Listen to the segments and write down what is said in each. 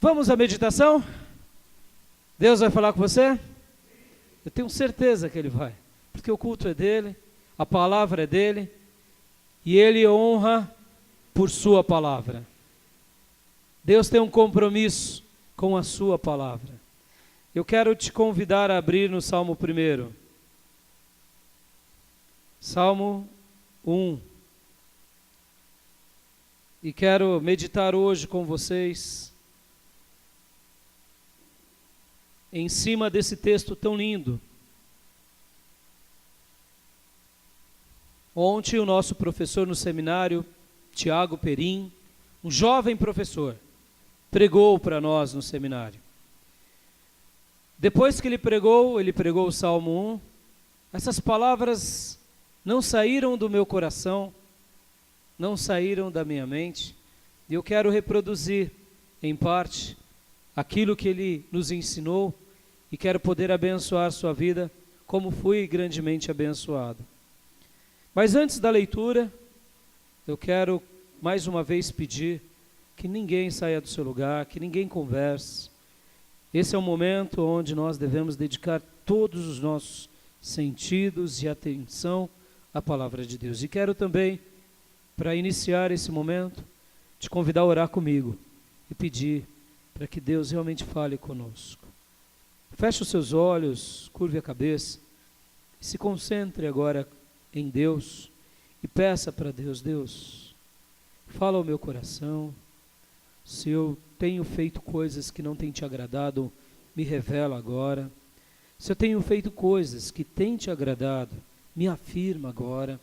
Vamos à meditação? Deus vai falar com você? Eu tenho certeza que Ele vai, porque o culto é dEle, a palavra é dEle, e Ele honra por sua palavra. Deus tem um compromisso com a sua palavra. Eu quero te convidar a abrir no Salmo 1. Salmo 1. E quero meditar hoje com vocês em cima desse texto tão lindo. Ontem o nosso professor no seminário, Tiago Perim, um jovem professor, pregou para nós no seminário. Depois que ele pregou o Salmo 1, essas palavras não saíram do meu coração, não saíram da minha mente, e eu quero reproduzir, em parte, aquilo que ele nos ensinou, e quero poder abençoar sua vida, como fui grandemente abençoado. Mas antes da leitura, eu quero mais uma vez pedir que ninguém saia do seu lugar, que ninguém converse. Esse é o momento onde nós devemos dedicar todos os nossos sentidos e atenção à palavra de Deus. E quero também, para iniciar esse momento, te convidar a orar comigo e pedir para que Deus realmente fale conosco. Feche os seus olhos, curve a cabeça e se concentre agora em Deus e peça para Deus: Deus, fala ao meu coração. Se eu tenho feito coisas que não têm te agradado, me revela agora. Se eu tenho feito coisas que têm te agradado, me afirma agora.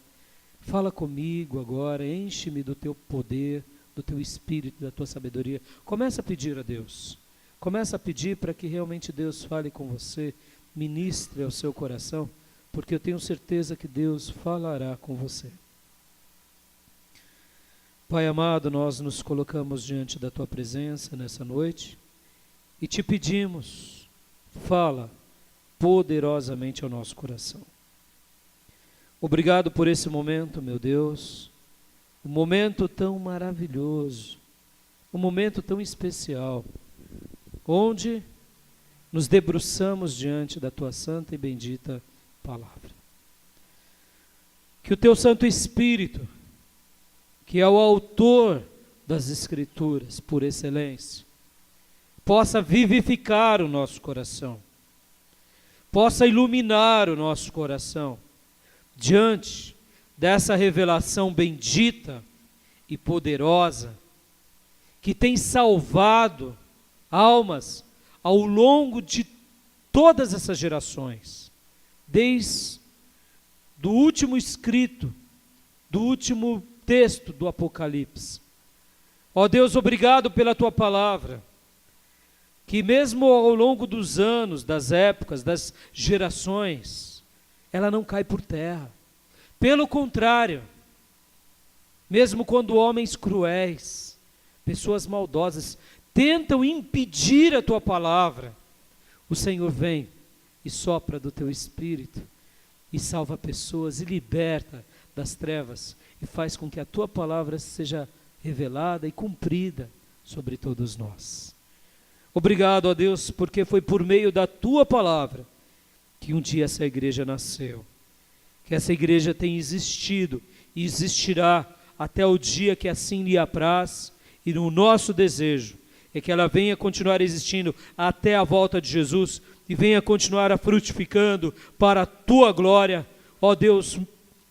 Fala comigo agora, enche-me do teu poder, do teu espírito, da tua sabedoria. Começa a pedir a Deus. Começa a pedir para que realmente Deus fale com você, ministre ao seu coração, porque eu tenho certeza que Deus falará com você. Pai amado, nós nos colocamos diante da tua presença nessa noite e te pedimos, fala poderosamente ao nosso coração. Obrigado por esse momento, meu Deus, um momento tão maravilhoso, um momento tão especial, onde nos debruçamos diante da tua santa e bendita palavra. Que o teu Santo Espírito, que é o autor das Escrituras por excelência, possa vivificar o nosso coração, possa iluminar o nosso coração, diante dessa revelação bendita e poderosa, que tem salvado almas ao longo de todas essas gerações, desde do último escrito, do último texto do Apocalipse. Ó Deus, obrigado pela tua palavra, que mesmo ao longo dos anos, das épocas, das gerações, ela não cai por terra. Pelo contrário, mesmo quando homens cruéis, pessoas maldosas, tentam impedir a tua palavra, o Senhor vem e sopra do teu espírito e salva pessoas e liberta das trevas e faz com que a tua palavra seja revelada e cumprida sobre todos nós. Obrigado, ó Deus, porque foi por meio da tua palavra que um dia essa igreja nasceu, que essa igreja tem existido e existirá até o dia que assim lhe apraz, e no nosso desejo é que ela venha continuar existindo até a volta de Jesus e venha continuar a frutificando para a tua glória, ó Deus,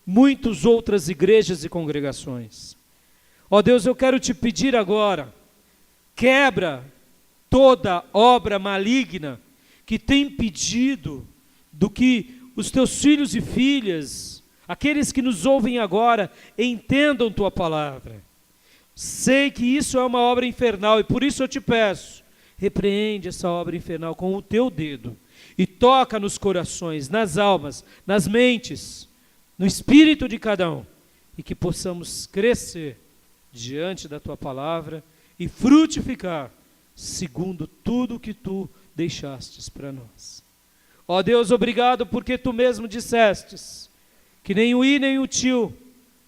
muitas outras igrejas e congregações. Ó Deus, eu quero te pedir agora, quebra toda obra maligna que tem impedido do que os teus filhos e filhas, aqueles que nos ouvem agora, entendam tua palavra. Sei que isso é uma obra infernal e por isso eu te peço, repreende essa obra infernal com o teu dedo e toca nos corações, nas almas, nas mentes, no espírito de cada um, e que possamos crescer diante da tua palavra e frutificar segundo tudo que tu deixastes para nós. Ó Deus, obrigado porque tu mesmo dissestes que nem o i nem o tio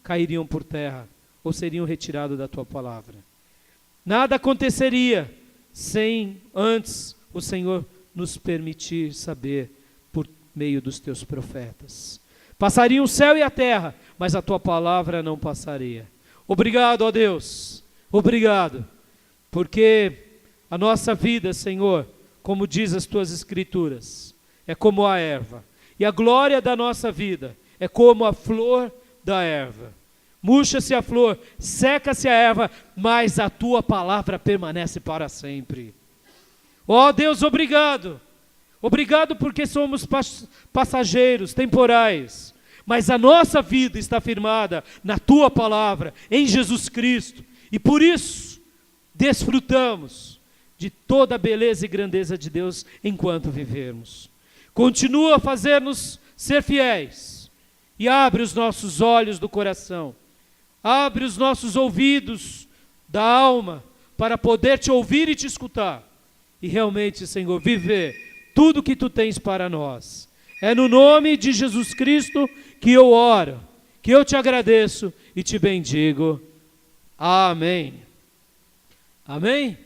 cairiam por terra ou seriam retirados da tua palavra. Nada aconteceria sem antes o Senhor nos permitir saber por meio dos teus profetas. Passaria o céu e a terra, mas a tua palavra não passaria. Obrigado, ó Deus, obrigado, porque a nossa vida, Senhor, como diz as tuas escrituras, é como a erva, e a glória da nossa vida é como a flor da erva. Murcha-se a flor, seca-se a erva, mas a tua palavra permanece para sempre. Ó Deus, obrigado. Obrigado porque somos passageiros, temporais, mas a nossa vida está firmada na tua palavra, em Jesus Cristo, e por isso desfrutamos de toda a beleza e grandeza de Deus enquanto vivermos. Continua a fazer-nos ser fiéis e abre os nossos olhos do coração, abre os nossos ouvidos da alma para poder te ouvir e te escutar e realmente, Senhor, viver tudo que tu tens para nós. É no nome de Jesus Cristo que eu oro, que eu te agradeço e te bendigo. Amém. Amém?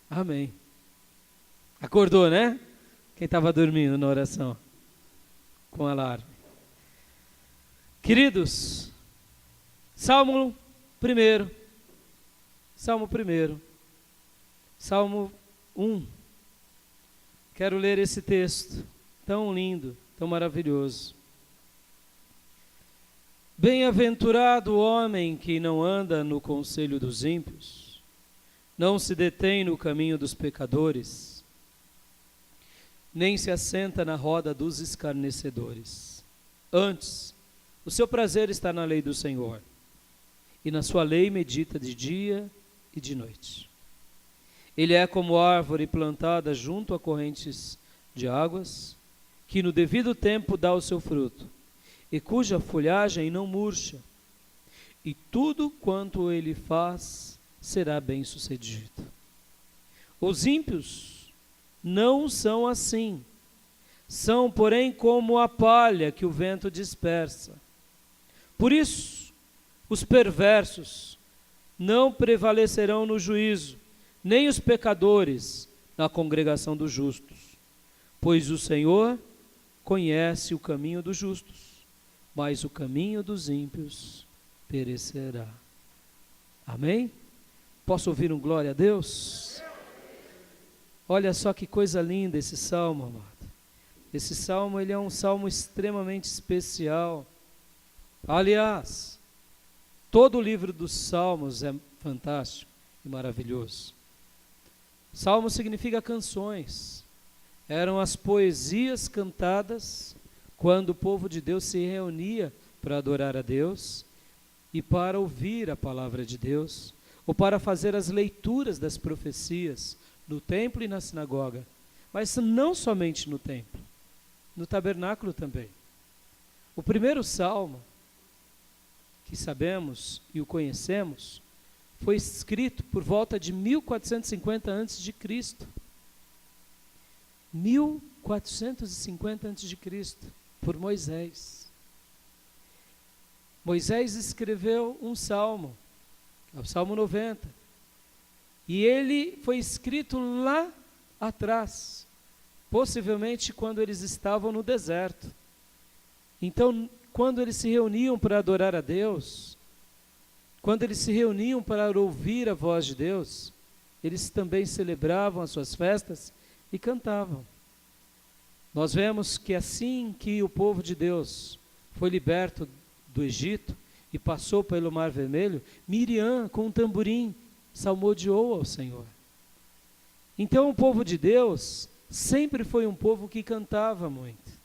Amém. Acordou, né? Quem estava dormindo na oração? Com alarme. Queridos, Salmo 1. Salmo 1. Salmo 1. Quero ler esse texto tão lindo, tão maravilhoso. Bem-aventurado o homem que não anda no conselho dos ímpios, não se detém no caminho dos pecadores, nem se assenta na roda dos escarnecedores. Antes, o seu prazer está na lei do Senhor, e na sua lei medita de dia e de noite. Ele é como árvore plantada junto a correntes de águas, que no devido tempo dá o seu fruto, e cuja folhagem não murcha, e tudo quanto ele faz será bem-sucedido. Os ímpios não são assim, são, porém, como a palha que o vento dispersa. Por isso, os perversos não prevalecerão no juízo, nem os pecadores na congregação dos justos, pois o Senhor conhece o caminho dos justos, mas o caminho dos ímpios perecerá. Amém? Posso ouvir um glória a Deus? Olha só que coisa linda esse salmo, amado. Esse salmo, ele é um salmo extremamente especial. Aliás, todo o livro dos salmos é fantástico e maravilhoso. Salmo significa canções. Eram as poesias cantadas quando o povo de Deus se reunia para adorar a Deus e para ouvir a palavra de Deus, ou para fazer as leituras das profecias no templo e na sinagoga. Mas não somente no templo, no tabernáculo também. O primeiro salmo, que sabemos e o conhecemos, foi escrito por volta de 1450 a.C. 1450 a.C., por Moisés. Moisés escreveu um salmo, o Salmo 90, e ele foi escrito lá atrás, possivelmente quando eles estavam no deserto. Então, quando eles se reuniam para adorar a Deus, quando eles se reuniam para ouvir a voz de Deus, eles também celebravam as suas festas e cantavam. Nós vemos que assim que o povo de Deus foi liberto do Egito e passou pelo Mar Vermelho, Miriam, com um tamborim, salmodiou ao Senhor. Então o povo de Deus sempre foi um povo que cantava muito.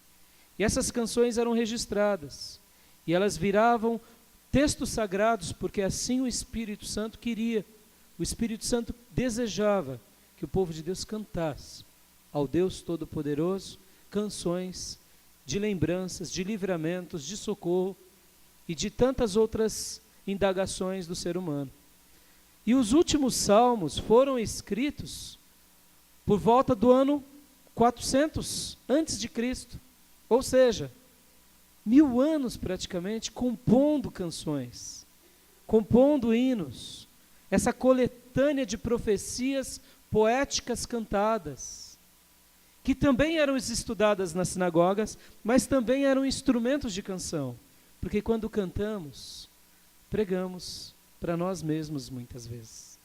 E essas canções eram registradas, e elas viravam textos sagrados, porque assim o Espírito Santo queria. O Espírito Santo desejava que o povo de Deus cantasse ao Deus Todo-Poderoso canções de lembranças, de livramentos, de socorro e de tantas outras indagações do ser humano. E os últimos salmos foram escritos por volta do ano 400 antes de Cristo, ou seja, 1000 anos praticamente compondo canções, compondo hinos, essa coletânea de profecias poéticas cantadas, que também eram estudadas nas sinagogas, mas também eram instrumentos de canção, porque quando cantamos, pregamos para nós mesmos muitas vezes.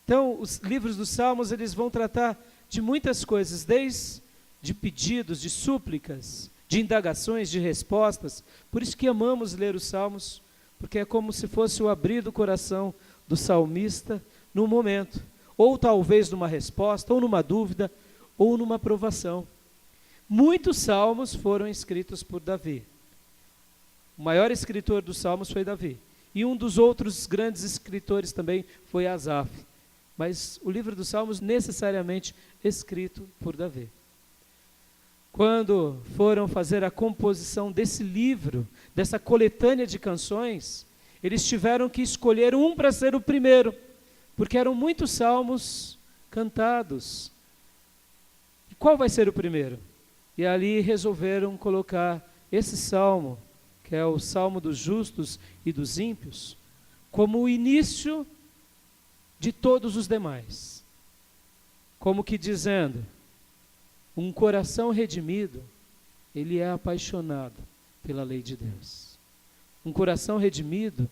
Então, os livros dos Salmos, eles vão tratar de muitas coisas, desde de pedidos, de súplicas, de indagações, de respostas. Por isso que amamos ler os Salmos, porque é como se fosse o abrir do coração do salmista num momento, ou talvez numa resposta, ou numa dúvida, ou numa provação. Muitos salmos foram escritos por Davi. O maior escritor dos salmos foi Davi. E um dos outros grandes escritores também foi Asaf. Mas o livro dos Salmos necessariamente escrito por Davi. Quando foram fazer a composição desse livro, dessa coletânea de canções, eles tiveram que escolher um para ser o primeiro, porque eram muitos salmos cantados. E qual vai ser o primeiro? E ali resolveram colocar esse salmo, que é o Salmo dos justos e dos ímpios, como o início de todos os demais. Como que dizendo, um coração redimido, ele é apaixonado pela lei de Deus. Um coração redimido,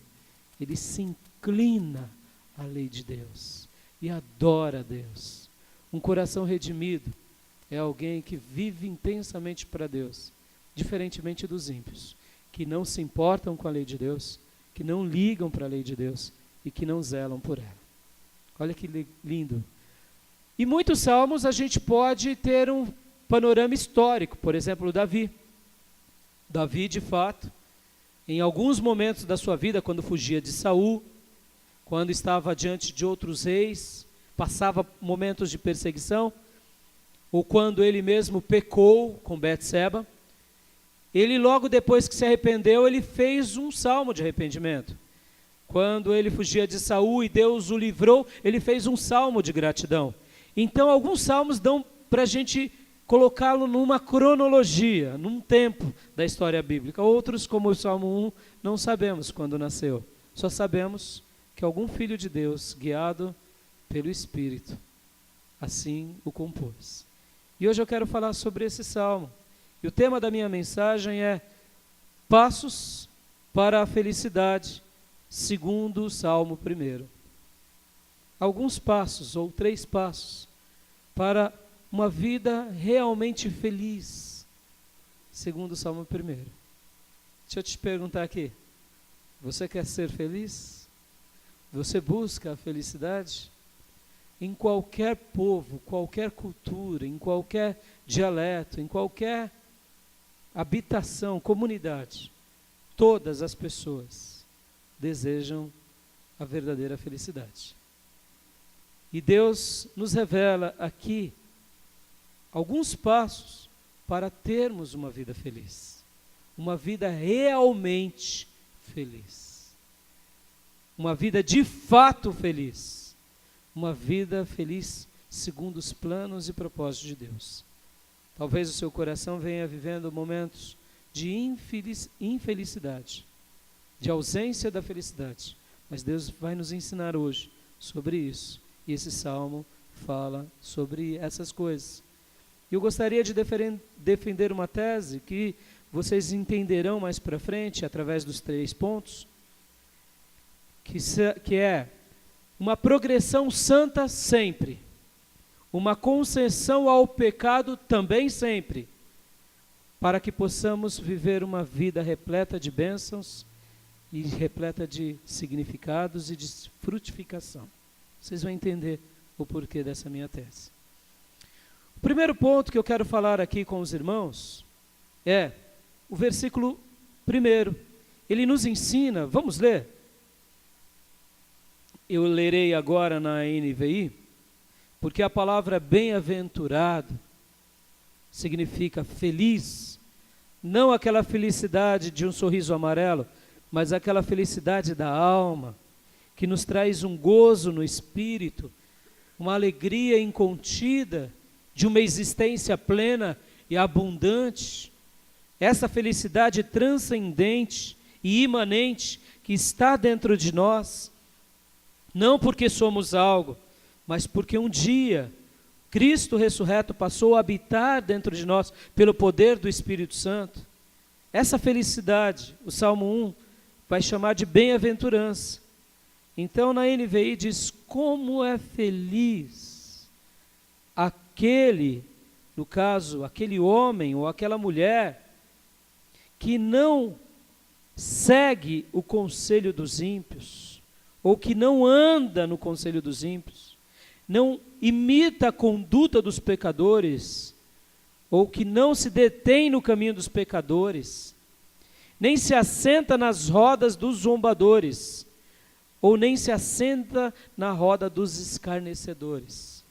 ele se inclina à lei de Deus e adora a Deus. Um coração redimido é alguém que vive intensamente para Deus, diferentemente dos ímpios, que não se importam com a lei de Deus, que não ligam para a lei de Deus e que não zelam por ela. Olha que lindo. E muitos salmos a gente pode ter um panorama histórico, por exemplo, Davi. Davi, de fato, em alguns momentos da sua vida, quando fugia de Saul, quando estava diante de outros reis, passava momentos de perseguição, ou quando ele mesmo pecou com Betseba, ele logo depois que se arrependeu, ele fez um salmo de arrependimento. Quando ele fugia de Saul e Deus o livrou, ele fez um salmo de gratidão. Então, alguns salmos dão para a gente colocá-lo numa cronologia, num tempo da história bíblica. Outros, como o Salmo 1, não sabemos quando nasceu. Só sabemos que algum filho de Deus, guiado pelo Espírito, assim o compôs. E hoje eu quero falar sobre esse salmo. E o tema da minha mensagem é Passos para a Felicidade, segundo o Salmo 1. Alguns passos, ou 3 passos, para uma vida realmente feliz, segundo o Salmo 1. Deixa eu te perguntar aqui, você quer ser feliz? Você busca a felicidade? Em qualquer povo, qualquer cultura, em qualquer dialeto, em qualquer habitação, comunidade, todas as pessoas desejam a verdadeira felicidade. E Deus nos revela aqui alguns passos para termos uma vida feliz. Uma vida realmente feliz. Uma vida de fato feliz. Uma vida feliz segundo os planos e propósitos de Deus. Talvez o seu coração venha vivendo momentos de infelicidade, de ausência da felicidade. Mas Deus vai nos ensinar hoje sobre isso. E esse salmo fala sobre essas coisas. Eu gostaria de defender uma tese que vocês entenderão mais para frente, através dos 3 pontos, que é uma progressão santa sempre, uma concessão ao pecado também sempre, para que possamos viver uma vida repleta de bênçãos e repleta de significados e de frutificação. Vocês vão entender o porquê dessa minha tese. O primeiro ponto que eu quero falar aqui com os irmãos é o versículo 1. Ele nos ensina, vamos ler? Eu lerei agora na NVI, porque a palavra bem-aventurado significa feliz, não aquela felicidade de um sorriso amarelo, mas aquela felicidade da alma, que nos traz um gozo no espírito, uma alegria incontida, de uma existência plena e abundante. Essa felicidade transcendente e imanente que está dentro de nós, Não porque somos algo, mas porque um dia Cristo ressurreto passou a habitar dentro de nós pelo poder do Espírito Santo. Essa felicidade, o Salmo 1 vai chamar de bem-aventurança. Então na NVI diz: como é feliz aquele, no caso, aquele homem ou aquela mulher que não segue o conselho dos ímpios, ou que não anda no conselho dos ímpios, não imita a conduta dos pecadores, ou que não se detém no caminho dos pecadores, nem se assenta nas rodas dos zombadores, ou nem se assenta na roda dos escarnecedores.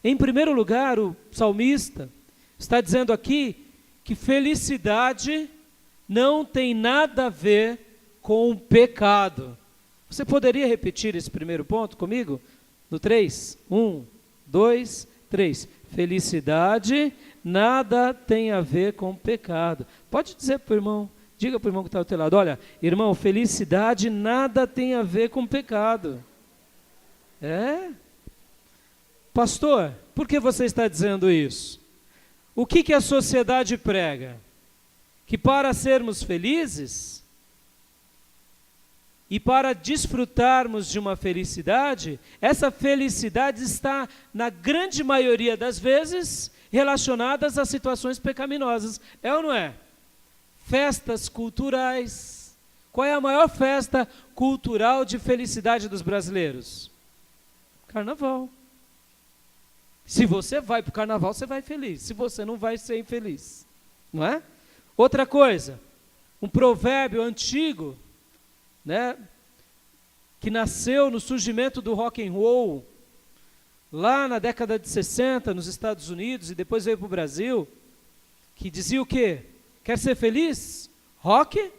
Em primeiro lugar, o salmista está dizendo aqui que felicidade não tem nada a ver com o pecado. Você poderia repetir esse primeiro ponto comigo? No 3, 1, 2, 3. Felicidade nada tem a ver com pecado. Pode dizer para o irmão, diga para o irmão que está ao teu lado: olha, irmão, felicidade nada tem a ver com pecado. Pastor, por que você está dizendo isso? O que a sociedade prega? Que para sermos felizes e para desfrutarmos de uma felicidade, essa felicidade está, na grande maioria das vezes, relacionadas a situações pecaminosas. É ou não é? Festas culturais. Qual é a maior festa cultural de felicidade dos brasileiros? Carnaval. Se você vai para o carnaval, você vai feliz. Se você não vai, ser infeliz. Não é? Outra coisa, um provérbio antigo, né, que nasceu no surgimento do rock and roll, lá na década de 60, nos Estados Unidos, e depois veio para o Brasil, que dizia o quê? Quer ser feliz? Rock,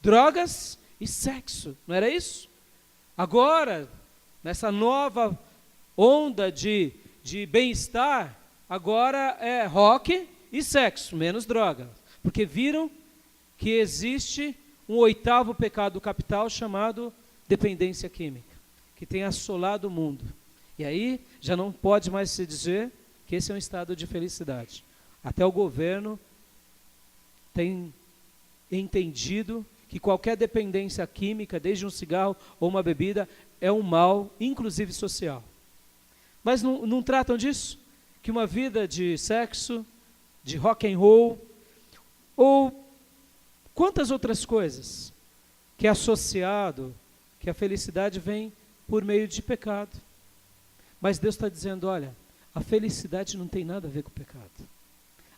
drogas e sexo. Não era isso? Agora, nessa nova onda de bem-estar, agora é rock e sexo, menos droga. Porque viram que existe um 8º pecado capital chamado dependência química, que tem assolado o mundo. E aí já não pode mais se dizer que esse é um estado de felicidade. Até o governo tem entendido que qualquer dependência química, desde um cigarro ou uma bebida, é um mal, inclusive social. Mas não tratam disso? Que uma vida de sexo, de rock and roll, ou quantas outras coisas que é associado, que a felicidade vem por meio de pecado. Mas Deus está dizendo: olha, a felicidade não tem nada a ver com o pecado.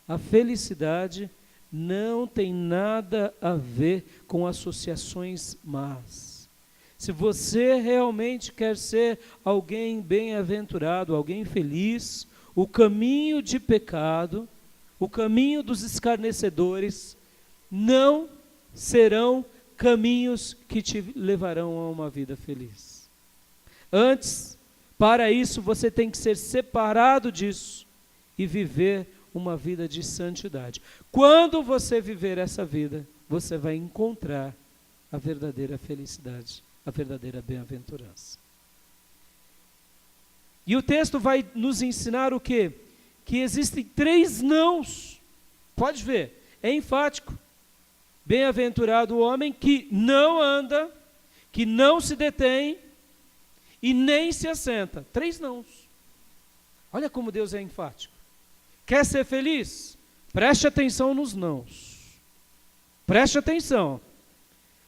A felicidade não tem nada a ver com associações más. Se você realmente quer ser alguém bem-aventurado, alguém feliz, o caminho de pecado, o caminho dos escarnecedores, não serão caminhos que te levarão a uma vida feliz. Antes, para isso, você tem que ser separado disso e viver uma vida de santidade. Quando você viver essa vida, você vai encontrar a verdadeira felicidade, a verdadeira bem-aventurança. E o texto vai nos ensinar o quê? Que existem 3 nãos. Pode ver, é enfático. Bem-aventurado o homem que não anda, que não se detém e nem se assenta. 3 nãos. Olha como Deus é enfático. Quer ser feliz? Preste atenção nos nãos. Preste atenção.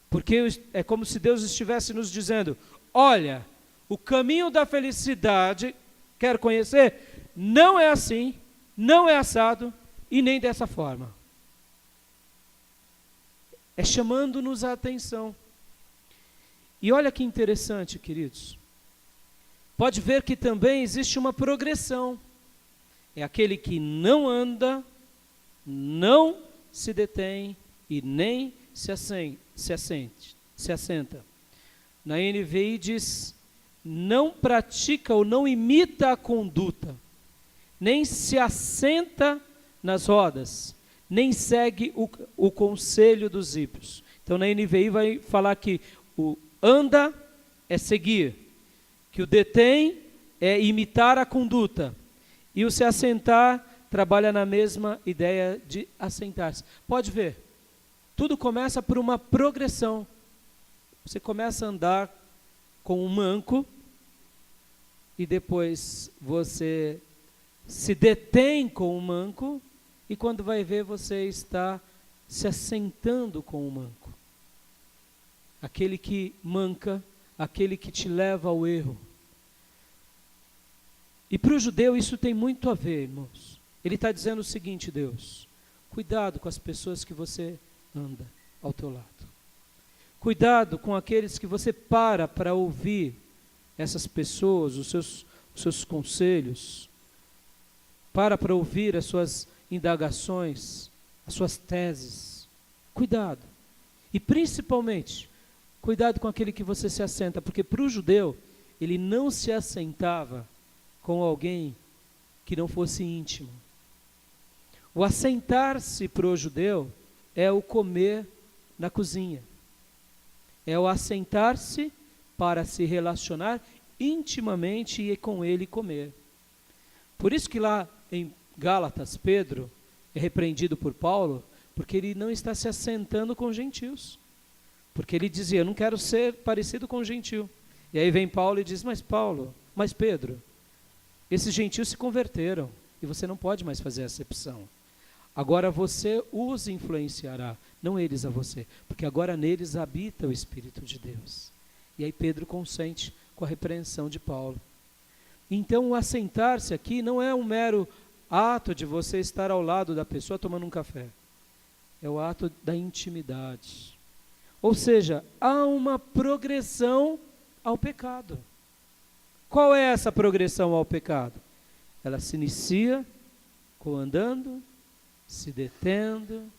Porque é como se Deus estivesse nos dizendo: olha, o caminho da felicidade, quer conhecer? Não é assim, não é assado e nem dessa forma. É chamando-nos a atenção. E olha que interessante, queridos. Pode ver que também existe uma progressão. É aquele que não anda, não se detém e nem se assenta. Na NVI diz: não pratica ou não imita a conduta, nem se assenta nas rodas, nem segue o conselho dos ímpios. Então na NVI vai falar que o anda é seguir, Que o detém é imitar a conduta, e o se assentar trabalha na mesma ideia de assentar-se. Pode ver, tudo começa por uma progressão. Você começa a andar com um manco, e depois você se detém com o manco, e quando vai ver, você está se assentando com o manco. Aquele que manca, aquele que te leva ao erro. E para o judeu isso tem muito a ver, irmãos. Ele está dizendo o seguinte: Deus, cuidado com as pessoas que você anda ao teu lado. Cuidado com aqueles que você para ouvir essas pessoas, os seus conselhos. Para ouvir as suas indagações, as suas teses. Cuidado. E principalmente, cuidado com aquele que você se assenta, porque para o judeu, ele não se assentava com alguém que não fosse íntimo. O assentar-se para o judeu é o comer na cozinha. É o assentar-se para se relacionar intimamente e com ele comer. Por isso que lá em Gálatas, Pedro é repreendido por Paulo, porque ele não está se assentando com gentios. Porque ele dizia: eu não quero ser parecido com gentil. E aí vem Paulo e diz: mas Pedro, esses gentios se converteram, e você não pode mais fazer acepção. Agora você os influenciará, não eles a você, porque agora neles habita o Espírito de Deus. E aí Pedro consente com a repreensão de Paulo. Então o assentar-se aqui não é um mero ato de você estar ao lado da pessoa tomando um café. É o ato da intimidade. Ou seja, há uma progressão ao pecado. Qual é essa progressão ao pecado? Ela se inicia com andando, se detendo,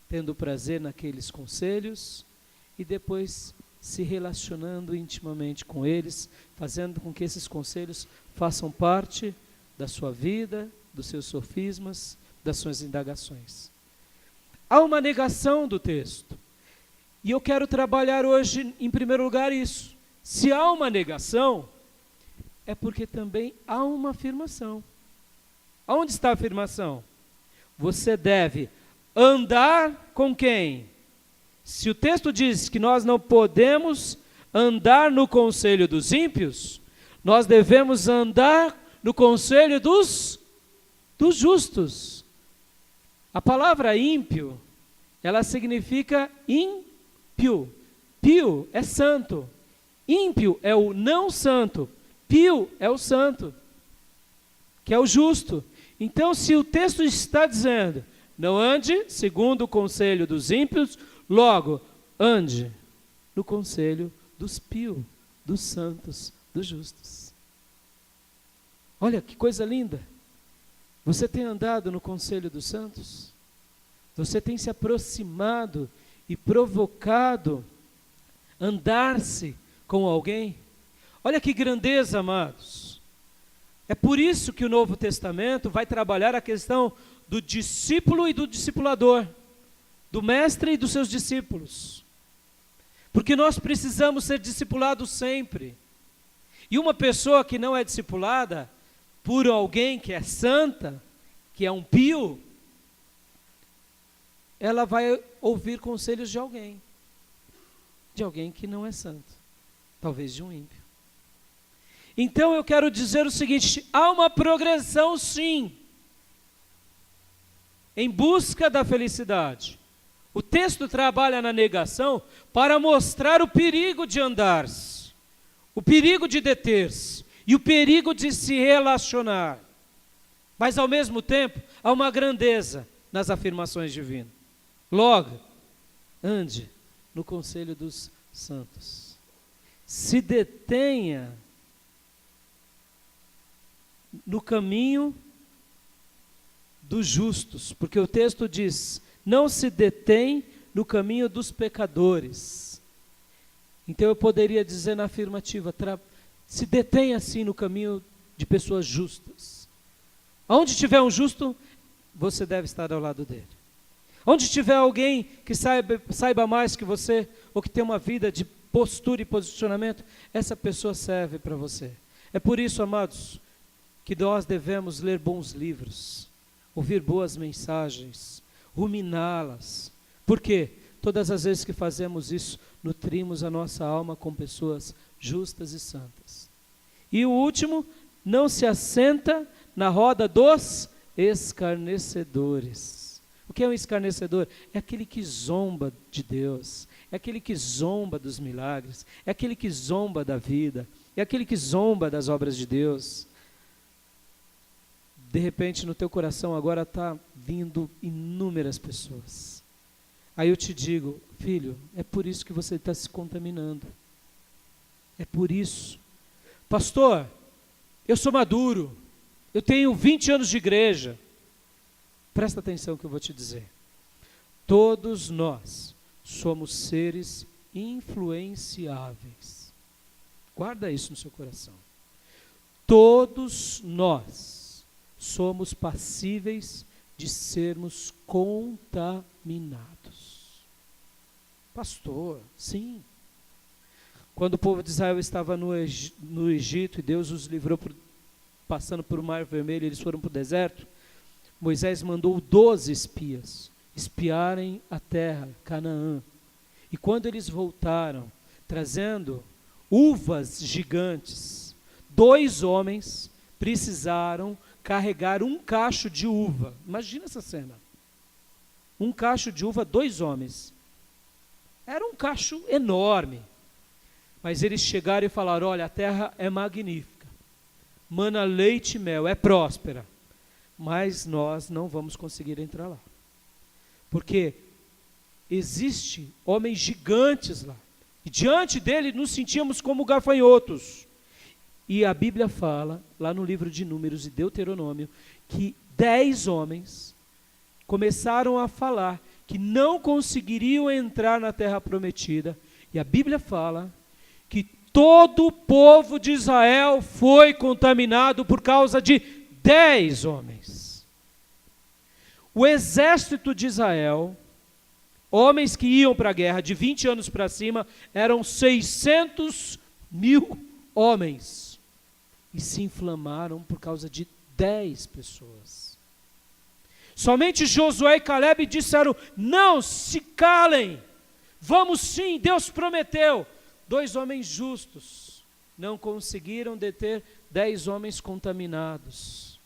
tendo prazer naqueles conselhos e depois se relacionando intimamente com eles, fazendo com que esses conselhos façam parte da sua vida, dos seus sofismas, das suas indagações. Há uma negação do texto. E eu quero trabalhar hoje, em primeiro lugar, isso. Se há uma negação, é porque também há uma afirmação. Aonde está a afirmação? Você deve andar com quem? Se o texto diz que nós não podemos andar no conselho dos ímpios, nós devemos andar no conselho dos justos. A palavra ímpio, ela significa ímpio. Pio é santo. Ímpio é o não santo. Pio é o santo, que é o justo. Então, se o texto está dizendo, não ande segundo o conselho dos ímpios, logo, ande no conselho dos pios, dos santos, dos justos. Olha que coisa linda. Você tem andado no conselho dos santos? Você tem se aproximado e provocado andar-se com alguém? Olha que grandeza, amados. É por isso que o Novo Testamento vai trabalhar a questão do discípulo e do discipulador, do mestre e dos seus discípulos. Porque nós precisamos ser discipulados sempre. E uma pessoa que não é discipulada por alguém que é santa, que é um pio, ela vai ouvir conselhos de alguém que não é santo, talvez de um ímpio. Então eu quero dizer o seguinte: há uma progressão sim, em busca da felicidade. O texto trabalha na negação para mostrar o perigo de andar-se, o perigo de deter-se e o perigo de se relacionar. Mas ao mesmo tempo, há uma grandeza nas afirmações divinas. Logo, ande no conselho dos santos. Se detenha no caminho dos justos, porque o texto diz: não se detém no caminho dos pecadores. Então eu poderia dizer na afirmativa: se detém assim no caminho de pessoas justas. Onde tiver um justo, você deve estar ao lado dele. Onde tiver alguém que saiba mais que você, ou que tem uma vida de postura e posicionamento, essa pessoa serve para você. É por isso, amados, que nós devemos ler bons livros, ouvir boas mensagens, ruminá-las. Por quê? Todas as vezes que fazemos isso, nutrimos a nossa alma com pessoas justas e santas. E o último, não se assenta na roda dos escarnecedores. O que é um escarnecedor? É aquele que zomba de Deus, é aquele que zomba dos milagres, é aquele que zomba da vida, é aquele que zomba das obras de Deus. De repente no teu coração agora está vindo inúmeras pessoas. Aí eu te digo, filho, é por isso que você está se contaminando. É por isso. Pastor, eu sou maduro, eu tenho 20 anos de igreja. Presta atenção que eu vou te dizer. Todos nós somos seres influenciáveis. Guarda isso no seu coração. Todos nós somos passíveis de sermos contaminados. Pastor, sim. Quando o povo de Israel estava no Egito e Deus os livrou passando por o Mar Vermelho, eles foram para o deserto, Moisés mandou 12 espias espiarem a terra, Canaã. E quando eles voltaram, trazendo uvas gigantes, 2 homens precisaram carregar um cacho de uva. Imagina essa cena. Um cacho de uva, 2 homens. Era um cacho enorme. Mas eles chegaram e falaram, olha, a terra é magnífica. Mana leite e mel, é próspera. Mas nós não vamos conseguir entrar lá. Porque existe homens gigantes lá. E diante dele nos sentíamos como gafanhotos. E a Bíblia fala, lá no livro de Números e Deuteronômio, que 10 homens começaram a falar que não conseguiriam entrar na terra prometida. E a Bíblia fala que todo o povo de Israel foi contaminado por causa de 10 homens. O exército de Israel, homens que iam para a guerra de 20 anos para cima, eram 600.000 homens. E se inflamaram por causa de 10 pessoas. Somente Josué e Caleb disseram, não, se calem, vamos sim, Deus prometeu. 2 homens justos não conseguiram deter 10 homens contaminados.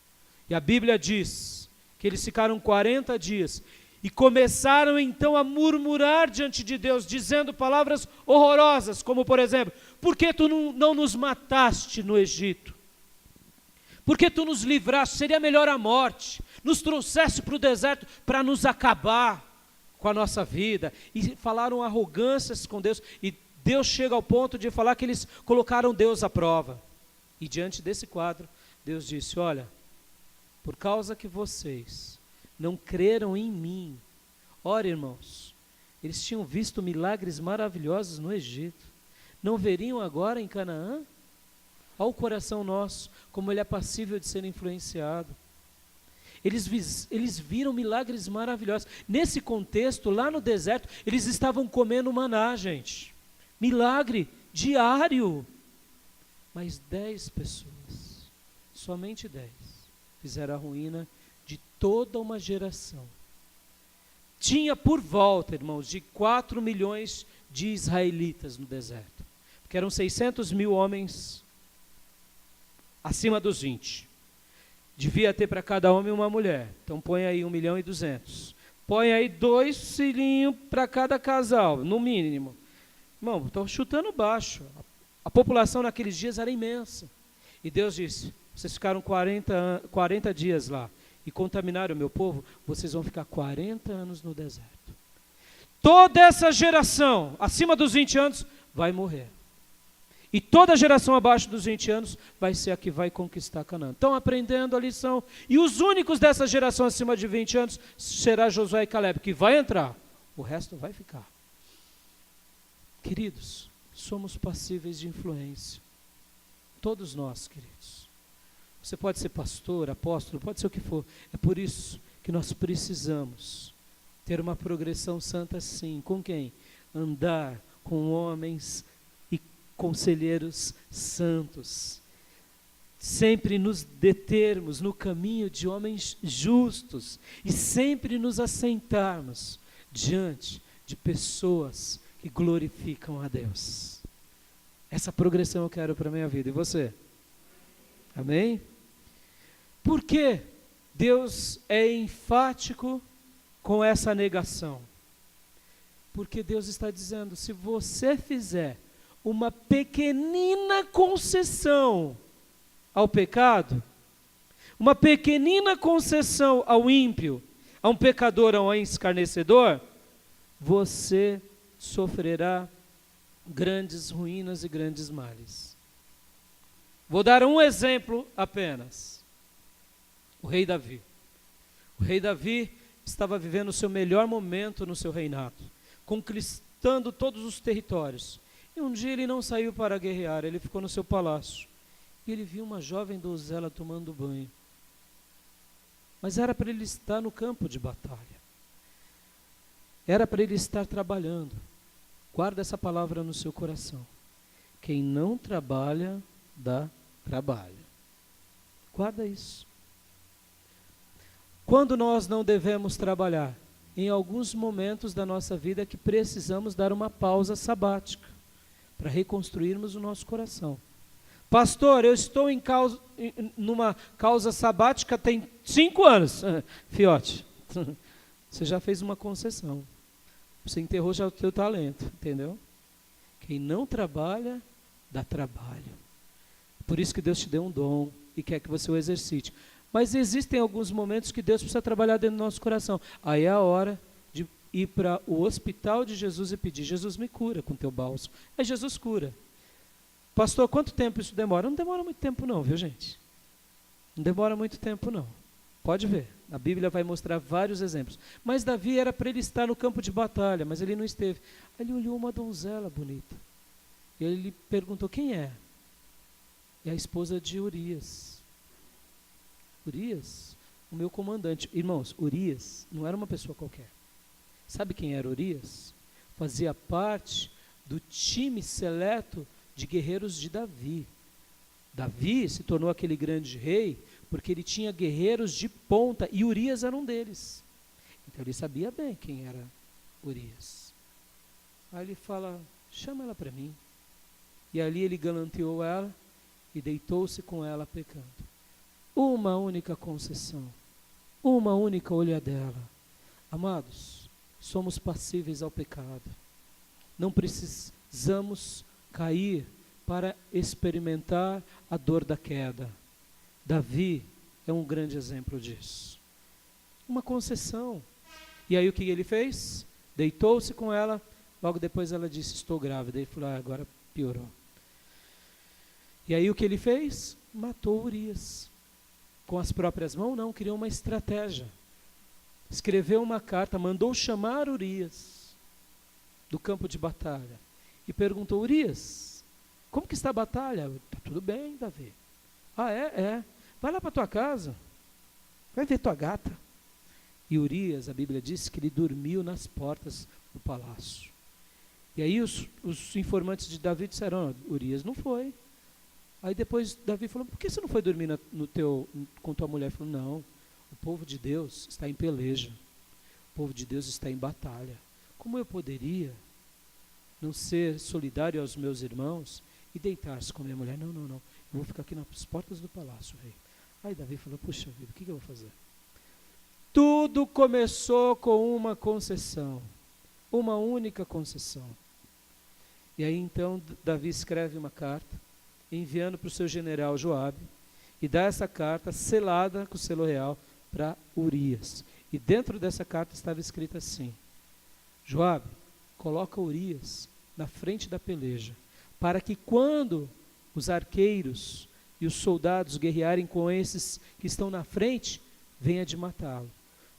E a Bíblia diz que eles ficaram 40 dias e começaram então a murmurar diante de Deus, dizendo palavras horrorosas, como por exemplo, por que tu não nos mataste no Egito? Por que tu nos livraste? Seria melhor a morte, nos trouxeste para o deserto para nos acabar com a nossa vida. E falaram arrogâncias com Deus, e Deus chega ao ponto de falar que eles colocaram Deus à prova. E diante desse quadro, Deus disse, olha, por causa que vocês não creram em mim, ora irmãos, eles tinham visto milagres maravilhosos no Egito, não veriam agora em Canaã? Olha o coração nosso, como ele é passível de ser influenciado. Eles viram milagres maravilhosos. Nesse contexto, lá no deserto, eles estavam comendo maná, gente. Milagre diário. Mas 10 pessoas, somente 10, fizeram a ruína de toda uma geração. Tinha por volta, irmãos, de 4 milhões de israelitas no deserto. Porque eram 600.000 homens acima dos 20. Devia ter para cada homem uma mulher. Então põe aí 1.200.000. Põe aí 2 filhinhos para cada casal, no mínimo. Irmão, estou chutando baixo. A população naqueles dias era imensa. E Deus disse, vocês ficaram 40 dias lá e contaminaram o meu povo, vocês vão ficar 40 anos no deserto. Toda essa geração, acima dos 20 anos, vai morrer. E toda a geração abaixo dos 20 anos vai ser a que vai conquistar Canaã. Estão aprendendo a lição. E os únicos dessa geração acima de 20 anos será Josué e Caleb, que vai entrar. O resto vai ficar. Queridos, somos passíveis de influência. Todos nós, queridos. Você pode ser pastor, apóstolo, pode ser o que for. É por isso que nós precisamos ter uma progressão santa sim. Com quem? Andar com homens conselheiros santos, sempre nos determos no caminho de homens justos e sempre nos assentarmos diante de pessoas que glorificam a Deus. Essa progressão eu quero para a minha vida. E você? Amém? Por que Deus é enfático com essa negação? Porque Deus está dizendo, se você fizer uma pequenina concessão ao pecado, uma pequenina concessão ao ímpio, a um pecador, a um escarnecedor, você sofrerá grandes ruínas e grandes males. Vou dar um exemplo apenas. O rei Davi. O rei Davi estava vivendo o seu melhor momento no seu reinado, conquistando todos os territórios. E um dia ele não saiu para guerrear, ele ficou no seu palácio. E ele viu uma jovem donzela tomando banho. Mas era para ele estar no campo de batalha. Era para ele estar trabalhando. Guarda essa palavra no seu coração. Quem não trabalha, dá trabalho. Guarda isso. Quando nós não devemos trabalhar? Em alguns momentos da nossa vida que precisamos dar uma pausa sabática para reconstruirmos o nosso coração. Pastor, eu estou numa causa sabática tem 5 anos. Fiote, você já fez uma concessão. Você enterrou já o teu talento, entendeu? Quem não trabalha, dá trabalho. Por isso que Deus te deu um dom e quer que você o exercite. Mas existem alguns momentos que Deus precisa trabalhar dentro do nosso coração. Aí é a hora de ir para o hospital de Jesus e pedir, Jesus me cura com teu bálsamo. Aí Jesus cura. Pastor, quanto tempo isso demora? Não demora muito tempo não, viu gente? Não demora muito tempo não. Pode ver, a Bíblia vai mostrar vários exemplos. Mas Davi era para ele estar no campo de batalha, mas ele não esteve. Aí ele olhou uma donzela bonita. E ele perguntou, quem é? É a esposa de Urias. Urias? O meu comandante. Irmãos, Urias não era uma pessoa qualquer. Sabe quem era Urias? Fazia parte do time seleto de guerreiros de Davi. Davi se tornou aquele grande rei porque ele tinha guerreiros de ponta e Urias era um deles. Então ele sabia bem quem era Urias. Aí ele fala, chama ela para mim. E ali ele galanteou ela e deitou-se com ela pecando. Uma única concessão, uma única olhadela. Amados, somos passíveis ao pecado. Não precisamos cair para experimentar a dor da queda. Davi é um grande exemplo disso. Uma concessão. E aí o que ele fez? Deitou-se com ela, logo depois ela disse, estou grávida. Ele falou, agora piorou. E aí o que ele fez? Matou Urias. Com as próprias mãos? Não, criou uma estratégia. Escreveu uma carta, mandou chamar Urias do campo de batalha. E perguntou, Urias, como que está a batalha? Está tudo bem, Davi. Ah, é? Vai lá para tua casa, vai ver tua gata. E Urias, a Bíblia diz que ele dormiu nas portas do palácio. E aí os informantes de Davi disseram, Urias não foi. Aí depois Davi falou, por que você não foi dormir com tua mulher? Ele falou, não, o povo de Deus está em peleja. O povo de Deus está em batalha. Como eu poderia não ser solidário aos meus irmãos e deitar-se com minha mulher? Não, eu vou ficar aqui nas portas do palácio, rei. Aí Davi falou, puxa vida, o que eu vou fazer? Tudo começou com uma concessão, uma única concessão. E aí então Davi escreve uma carta, enviando para o seu general Joabe, e dá essa carta selada com o selo real para Urias. E dentro dessa carta estava escrito assim, Joabe, coloca Urias na frente da peleja, para que quando os arqueiros e os soldados guerrearem com esses que estão na frente, venha de matá-lo.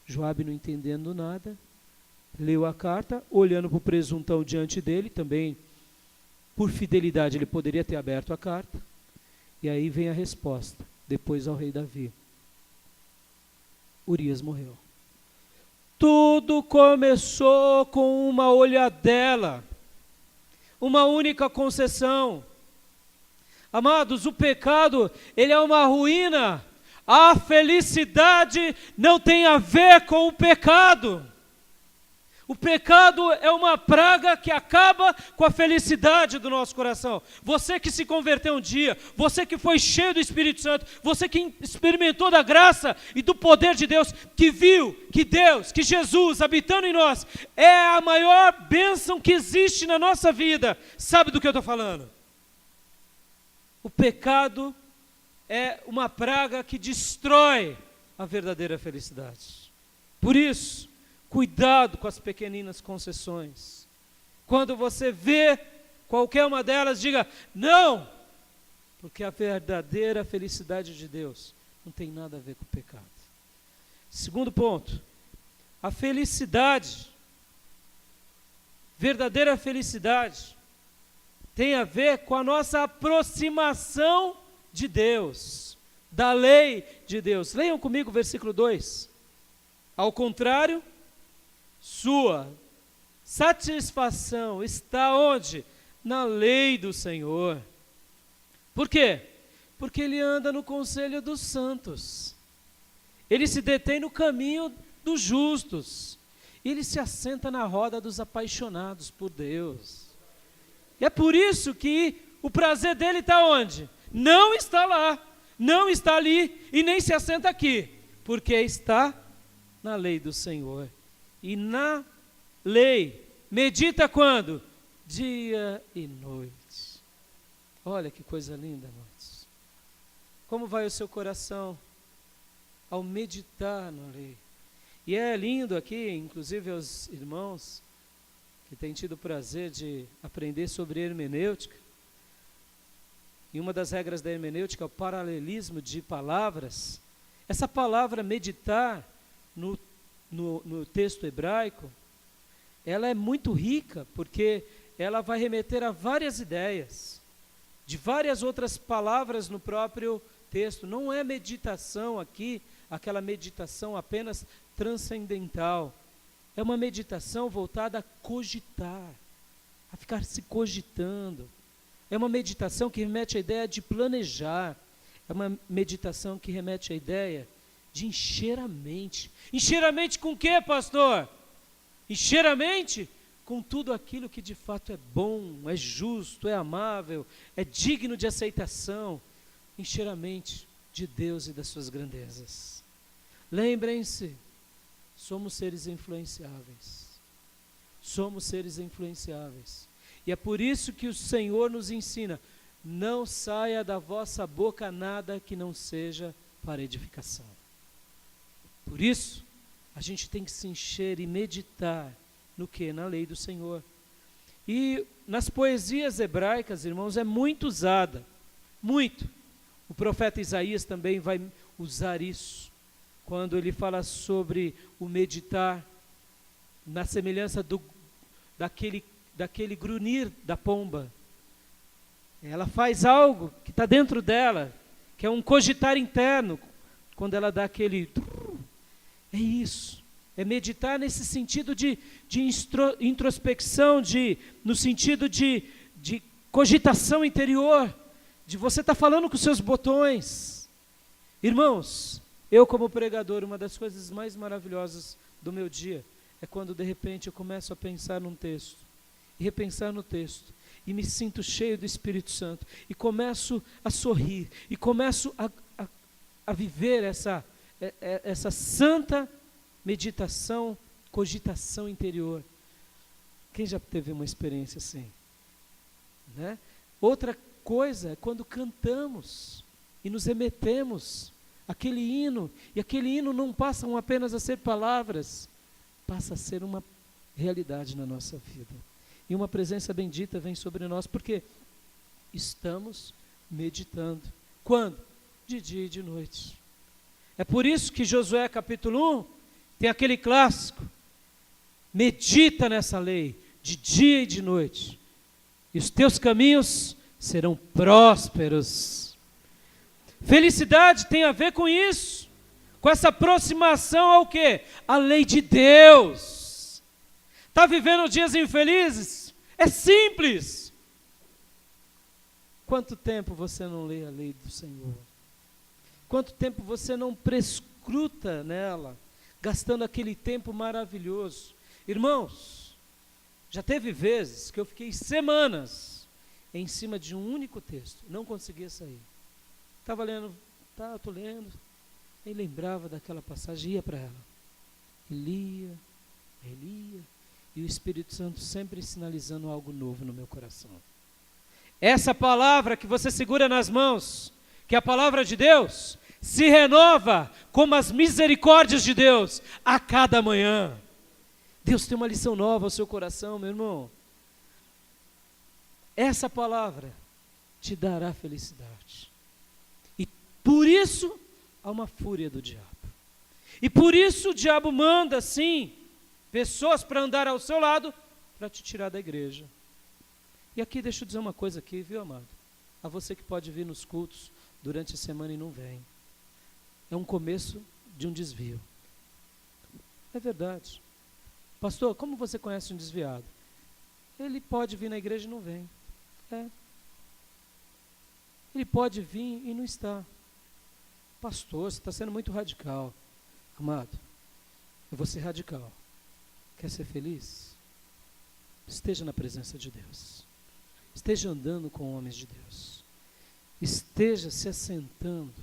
Joabe, não entendendo nada, leu a carta, olhando para o presuntão diante dele, também por fidelidade ele poderia ter aberto a carta, e aí vem a resposta, depois ao rei Davi. Urias morreu. Tudo começou com uma olhadela, uma única concessão. Amados, o pecado, ele é uma ruína. A felicidade não tem a ver com o pecado. O pecado é uma praga que acaba com a felicidade do nosso coração. Você que se converteu um dia, você que foi cheio do Espírito Santo, você que experimentou da graça e do poder de Deus, que viu que Deus, que Jesus habitando em nós, é a maior bênção que existe na nossa vida. Sabe do que eu estou falando? O pecado é uma praga que destrói a verdadeira felicidade. Por isso, cuidado com as pequeninas concessões. Quando você vê qualquer uma delas, diga não, porque a verdadeira felicidade de Deus não tem nada a ver com o pecado. Segundo ponto, a felicidade, verdadeira felicidade, tem a ver com a nossa aproximação de Deus, da lei de Deus. Leiam comigo o versículo 2. Ao contrário, sua satisfação está onde? Na lei do Senhor. Por quê? Porque ele anda no conselho dos santos. Ele se detém no caminho dos justos. Ele se assenta na roda dos apaixonados por Deus. E é por isso que o prazer dele está onde? Não está lá, não está ali e nem se assenta aqui, porque está na lei do Senhor. E na lei, medita quando? Dia e noite. Olha que coisa linda, amados. Como vai o seu coração ao meditar na lei? E é lindo aqui, inclusive aos irmãos que têm tido o prazer de aprender sobre hermenêutica. E uma das regras da hermenêutica é o paralelismo de palavras. Essa palavra meditar no texto hebraico, ela é muito rica, porque ela vai remeter a várias ideias, de várias outras palavras no próprio texto. Não é meditação aqui, aquela meditação apenas transcendental. É uma meditação voltada a cogitar, a ficar se cogitando. É uma meditação que remete à ideia de planejar. É uma meditação que remete à ideia de encher a mente. Encher a mente com o quê, pastor? Encher a mente com tudo aquilo que de fato é bom, é justo, é amável, é digno de aceitação. Encher a mente de Deus e das suas grandezas. Lembrem-se, somos seres influenciáveis. Somos seres influenciáveis. E é por isso que o Senhor nos ensina: não saia da vossa boca nada que não seja para edificação. Por isso, a gente tem que se encher e meditar no que? Na lei do Senhor. E nas poesias hebraicas, irmãos, é muito usada, muito. O profeta Isaías também vai usar isso, quando ele fala sobre o meditar, na semelhança daquele grunhir da pomba. Ela faz algo que está dentro dela, que é um cogitar interno, quando ela dá aquele... É isso, é meditar nesse sentido de introspecção, no sentido de cogitação interior, de você estar falando com os seus botões. Irmãos, eu como pregador, uma das coisas mais maravilhosas do meu dia é quando de repente eu começo a pensar num texto, e repensar no texto, e me sinto cheio do Espírito Santo, e começo a sorrir, e começo a viver essa santa meditação, cogitação interior. Quem já teve uma experiência assim? Né? Outra coisa é quando cantamos e nos remetemos àquele hino, e aquele hino não passa apenas a ser palavras, passa a ser uma realidade na nossa vida. E uma presença bendita vem sobre nós, porque estamos meditando. Quando? De dia e de noite. É por isso que Josué capítulo 1 tem aquele clássico: medita nessa lei de dia e de noite, e os teus caminhos serão prósperos. Felicidade tem a ver com isso, com essa aproximação ao quê? A lei de Deus. Está vivendo dias infelizes? É simples. Quanto tempo você não lê a lei do Senhor? Quanto tempo você não prescruta nela, gastando aquele tempo maravilhoso? Irmãos, já teve vezes que eu fiquei semanas em cima de um único texto, não conseguia sair. Estava lendo, estou lendo, e lembrava daquela passagem, ia para ela. E lia, relia, e o Espírito Santo sempre sinalizando algo novo no meu coração. Essa palavra que você segura nas mãos, que é a palavra de Deus, se renova como as misericórdias de Deus a cada manhã. Deus tem uma lição nova ao seu coração, meu irmão. Essa palavra te dará felicidade. E por isso há uma fúria do diabo. E por isso o diabo manda, sim, pessoas para andar ao seu lado, para te tirar da igreja. E aqui, deixa eu dizer uma coisa aqui, viu, amado? A você que pode vir nos cultos durante a semana e não vem. É um começo de um desvio. É verdade. Pastor, como você conhece um desviado? Ele pode vir na igreja e não vem. Ele pode vir e não está. Pastor, você está sendo muito radical. Amado, eu vou ser radical. Quer ser feliz? Esteja na presença de Deus. Esteja andando com homens de Deus. Esteja se assentando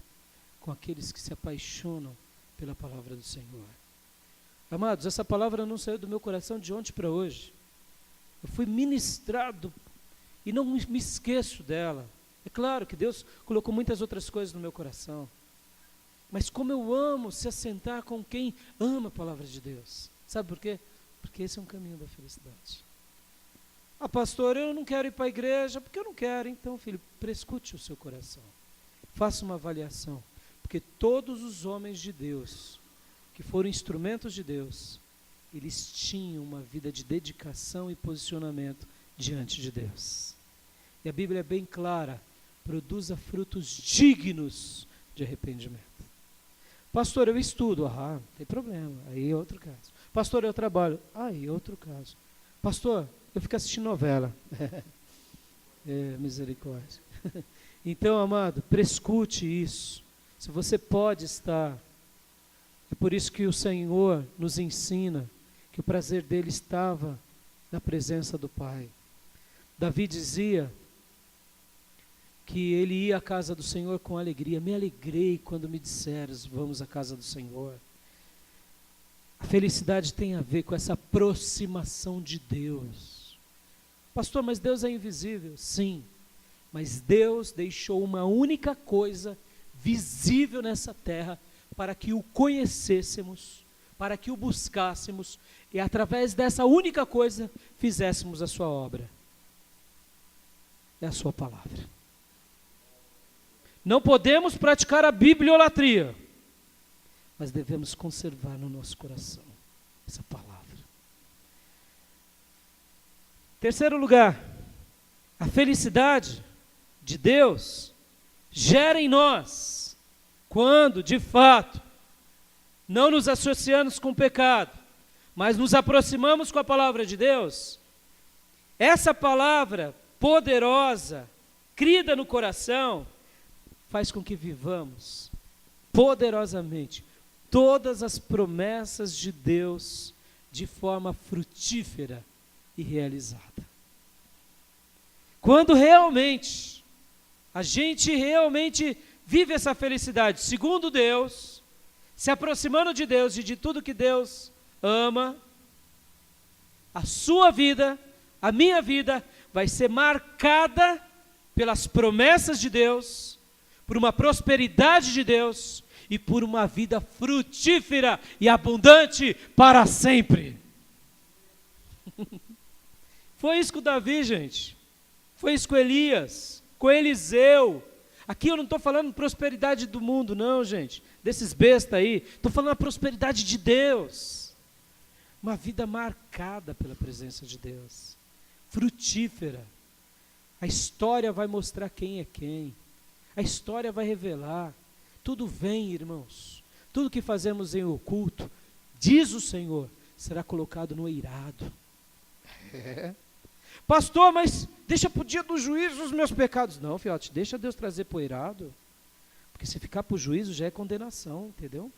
com aqueles que se apaixonam pela palavra do Senhor. Amados, essa palavra não saiu do meu coração de ontem para hoje. Eu fui ministrado e não me esqueço dela. É claro que Deus colocou muitas outras coisas no meu coração. Mas como eu amo se assentar com quem ama a palavra de Deus. Sabe por quê? Porque esse é um caminho da felicidade. Ah, pastor, eu não quero ir para a igreja, porque eu não quero. Então, filho, prescute o seu coração. Faça uma avaliação. Porque todos os homens de Deus, que foram instrumentos de Deus, eles tinham uma vida de dedicação e posicionamento diante de Deus. E a Bíblia é bem clara, produza frutos dignos de arrependimento. Pastor, eu estudo, não tem problema, aí é outro caso. Pastor, eu trabalho, aí é outro caso. Pastor, eu fico assistindo novela. Misericórdia. Então, amado, prescute isso. Se você pode estar, é por isso que o Senhor nos ensina que o prazer dele estava na presença do Pai. Davi dizia que ele ia à casa do Senhor com alegria. Me alegrei quando me disseres, vamos à casa do Senhor. A felicidade tem a ver com essa aproximação de Deus. Pastor, mas Deus é invisível. Sim, mas Deus deixou uma única coisa visível nessa terra para que o conhecêssemos, para que o buscássemos e através dessa única coisa fizéssemos a sua obra. É a sua palavra. Não podemos praticar a bibliolatria, mas devemos conservar no nosso coração essa palavra. Terceiro lugar, a felicidade de Deus gera em nós, quando de fato não nos associamos com o pecado, mas nos aproximamos com a palavra de Deus. Essa palavra poderosa, crida no coração, faz com que vivamos poderosamente todas as promessas de Deus de forma frutífera e realizada. Quando realmente a gente realmente vive essa felicidade segundo Deus, se aproximando de Deus e de tudo que Deus ama, a sua vida, a minha vida vai ser marcada pelas promessas de Deus, por uma prosperidade de Deus e por uma vida frutífera e abundante para sempre. Foi isso com Davi, gente. Foi isso com Elias, com Eliseu. Aqui eu não estou falando prosperidade do mundo, não, gente. Desses bestas aí. Estou falando a prosperidade de Deus. Uma vida marcada pela presença de Deus. Frutífera. A história vai mostrar quem é quem. A história vai revelar. Tudo vem, irmãos. Tudo que fazemos em oculto, diz o Senhor, será colocado no eirado. Pastor, mas deixa para o dia do juízo os meus pecados. Não, fiote, deixa Deus trazer para o eirado, porque se ficar para o juízo já é condenação, entendeu?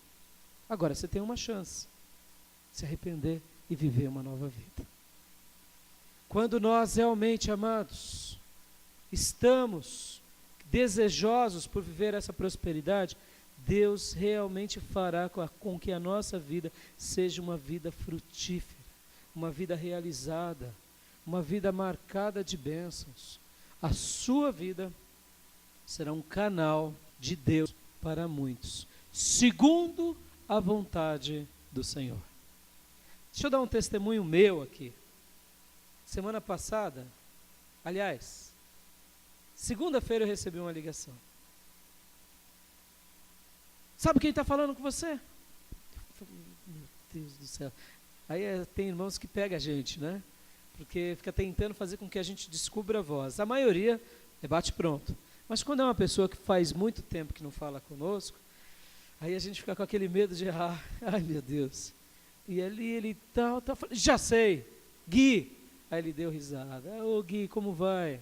Agora você tem uma chance, se arrepender e viver uma nova vida. Quando nós realmente, amados, estamos desejosos por viver essa prosperidade, Deus realmente fará com que a nossa vida seja uma vida frutífera, uma vida realizada, uma vida marcada de bênçãos. A sua vida será um canal de Deus para muitos, segundo a vontade do Senhor. Deixa eu dar um testemunho meu aqui. Semana passada, aliás, segunda-feira eu recebi uma ligação. Sabe quem está falando com você? Meu Deus do céu. Aí tem irmãos que pegam a gente, né? Porque fica tentando fazer com que a gente descubra a voz. A maioria é bate-pronto. Mas quando é uma pessoa que faz muito tempo que não fala conosco, aí a gente fica com aquele medo de errar. Ai, meu Deus. E ali ele tá já sei, Gui. Aí ele deu risada. Ô Gui, como vai?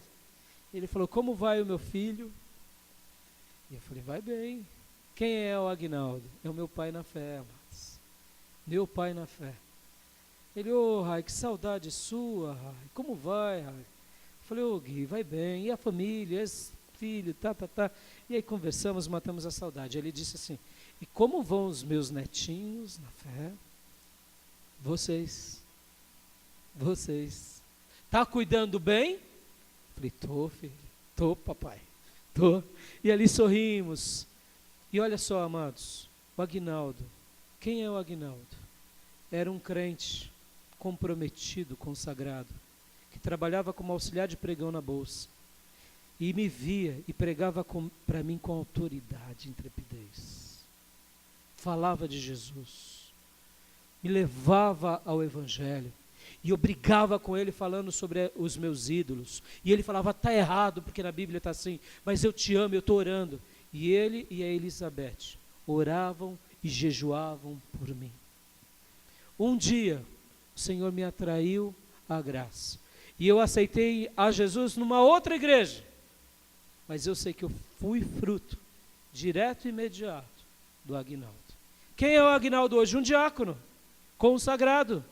Ele falou, como vai o meu filho? E eu falei, vai bem. Quem é o Aguinaldo? É o meu pai na fé, amados. Meu pai na fé. Ele, Rai, que saudade sua, Rai. Como vai, Rai? Eu falei, Gui, vai bem. E a família, esse filho, tá. E aí conversamos, matamos a saudade. Ele disse assim, e como vão os meus netinhos na fé? Vocês. Tá cuidando bem? Eu falei, tô, filho. Tô, papai. Tô. E ali sorrimos. E olha só, amados, o Aguinaldo. Quem é o Aguinaldo? Era um crente comprometido, consagrado, que trabalhava como auxiliar de pregão na bolsa. E me via e pregava para mim com autoridade, intrepidez. Falava de Jesus. Me levava ao Evangelho. E eu brigava com ele falando sobre os meus ídolos. E ele falava, está errado, porque na Bíblia está assim. Mas eu te amo, eu estou orando. E ele e a Elizabeth oravam e jejuavam por mim. Um dia, o Senhor me atraiu à graça. E eu aceitei a Jesus numa outra igreja. Mas eu sei que eu fui fruto, direto e imediato, do Aguinaldo. Quem é o Aguinaldo hoje? Um diácono, consagrado,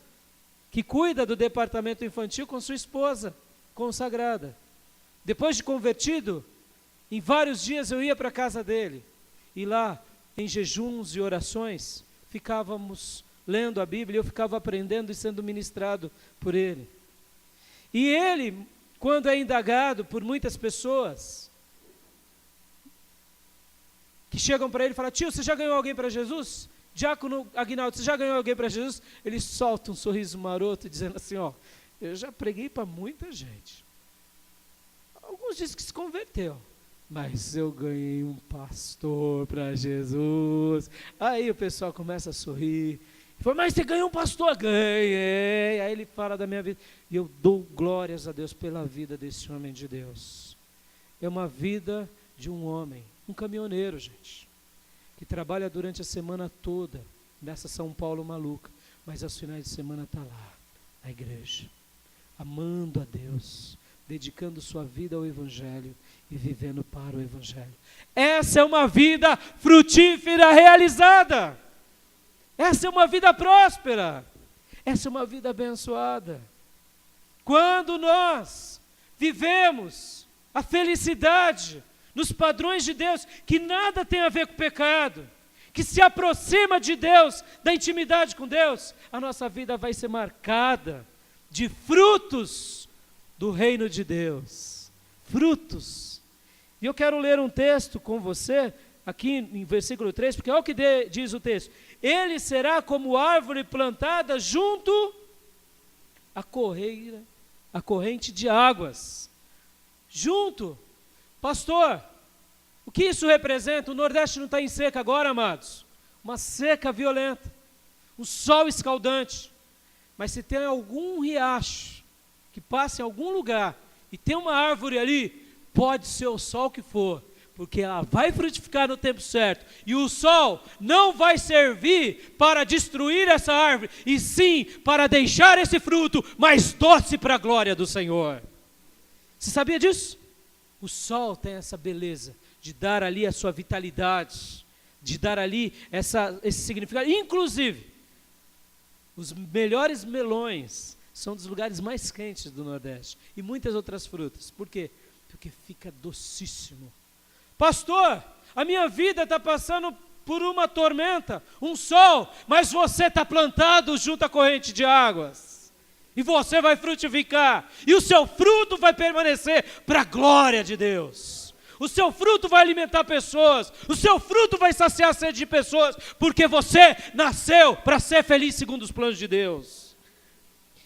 que cuida do departamento infantil com sua esposa, consagrada. Depois de convertido, em vários dias eu ia para a casa dele, e lá, em jejuns e orações, ficávamos lendo a Bíblia, eu ficava aprendendo e sendo ministrado por ele. E ele, quando é indagado por muitas pessoas, que chegam para ele e falam, tio, você já ganhou alguém para Jesus? Diácono Aguinaldo, você já ganhou alguém para Jesus? Ele solta um sorriso maroto, dizendo assim, eu já preguei para muita gente. Alguns dizem que se converteu. Mas eu ganhei um pastor para Jesus. Aí o pessoal começa a sorrir. Fala, mas você ganhou um pastor? Ganhei. Aí ele fala da minha vida. E eu dou glórias a Deus pela vida desse homem de Deus. É uma vida de um homem, um caminhoneiro, gente, que trabalha durante a semana toda nessa São Paulo maluca, mas aos finais de semana está lá, na igreja, amando a Deus, dedicando sua vida ao Evangelho e vivendo para o Evangelho. Essa é uma vida frutífera realizada. Essa é uma vida próspera. Essa é uma vida abençoada. Quando nós vivemos a felicidade nos padrões de Deus, que nada tem a ver com pecado, que se aproxima de Deus, da intimidade com Deus, a nossa vida vai ser marcada de frutos do reino de Deus. Frutos. E eu quero ler um texto com você, aqui em versículo 3, porque olha o que diz o texto. Ele será como árvore plantada junto à corrente de águas. Junto. Pastor, o que isso representa? O Nordeste não está em seca agora, amados. Uma seca violenta. Um sol escaldante. Mas se tem algum riacho que passa em algum lugar e tem uma árvore ali, pode ser o sol que for, porque ela vai frutificar no tempo certo, e o sol não vai servir para destruir essa árvore, e sim para deixar esse fruto mais doce para a glória do Senhor. Você sabia disso? O sol tem essa beleza de dar ali a sua vitalidade, de dar ali esse significado. Inclusive, os melhores melões são dos lugares mais quentes do Nordeste, e muitas outras frutas. Por quê? Porque fica docíssimo. Pastor, a minha vida está passando por uma tormenta, um sol, mas você está plantado junto à corrente de águas, e você vai frutificar, e o seu fruto vai permanecer para a glória de Deus. O seu fruto vai alimentar pessoas, o seu fruto vai saciar a sede de pessoas, porque você nasceu para ser feliz segundo os planos de Deus.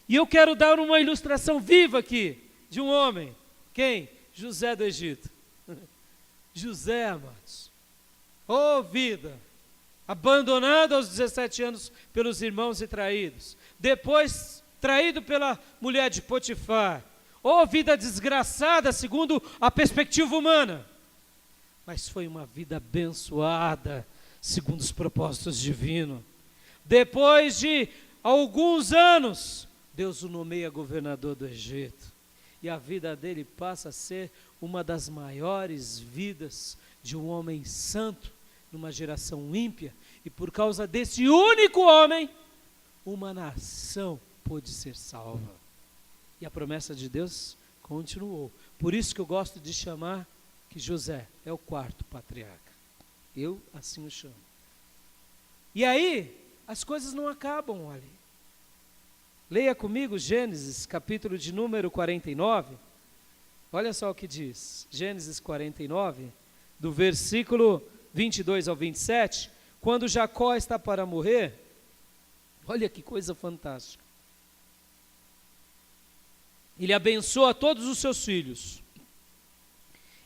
E eu quero dar uma ilustração viva aqui, de um homem. Quem? José do Egito. José, amados, vida, abandonado aos 17 anos pelos irmãos e traídos, depois traído pela mulher de Potifar, vida desgraçada segundo a perspectiva humana, mas foi uma vida abençoada segundo os propósitos divinos. Depois de alguns anos, Deus o nomeia governador do Egito, e a vida dele passa a ser uma das maiores vidas de um homem santo, numa geração ímpia, e por causa desse único homem, uma nação pôde ser salva. E a promessa de Deus continuou. Por isso que eu gosto de chamar que José é o quarto patriarca. Eu assim o chamo. E aí, as coisas não acabam ali. Leia comigo Gênesis, capítulo de número 49. Olha só o que diz. Gênesis 49, do versículo 22 ao 27. Quando Jacó está para morrer, olha que coisa fantástica. Ele abençoa todos os seus filhos.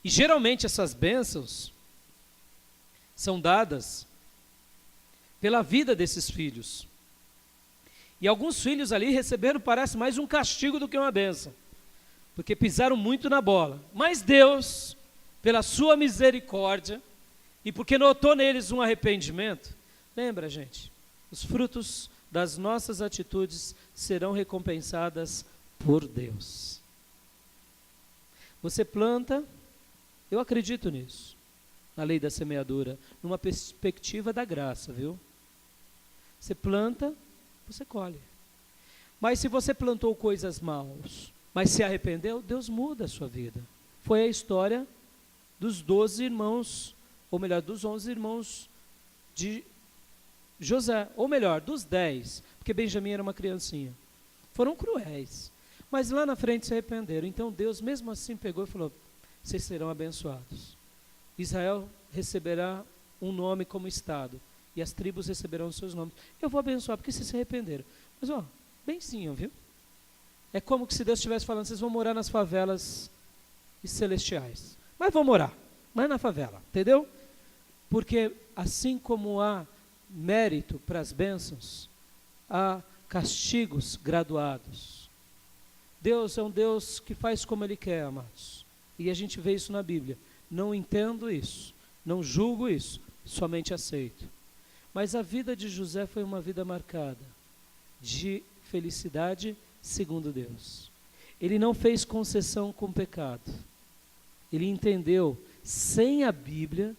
E geralmente essas bênçãos são dadas pela vida desses filhos. E alguns filhos ali receberam, parece, mais um castigo do que uma bênção, porque pisaram muito na bola. Mas Deus, pela sua misericórdia, e porque notou neles um arrependimento, lembra, gente, os frutos das nossas atitudes serão recompensadas por Deus. Você planta, eu acredito nisso, na lei da semeadura, numa perspectiva da graça, viu? Você planta, você colhe. Mas se você plantou coisas maus, mas se arrependeu, Deus muda a sua vida. Foi a história dos 12 irmãos, ou melhor, dos 11 irmãos de José, ou melhor, dos 10, porque Benjamim era uma criancinha. Foram cruéis, mas lá na frente se arrependeram. Então Deus mesmo assim pegou e falou: vocês serão abençoados. Israel receberá um nome como estado, e as tribos receberão os seus nomes. Eu vou abençoar porque vocês se arrependeram. Mas benzinho, viu? É como que se Deus estivesse falando: vocês vão morar nas favelas celestiais. Mas vão morar, mas na favela, entendeu? Porque assim como há mérito para as bênçãos, há castigos graduados. Deus é um Deus que faz como Ele quer, amados. E a gente vê isso na Bíblia. Não entendo isso, não julgo isso, somente aceito. Mas a vida de José foi uma vida marcada de felicidade segundo Deus. Ele não fez concessão com o pecado. Ele entendeu, sem a Bíblia,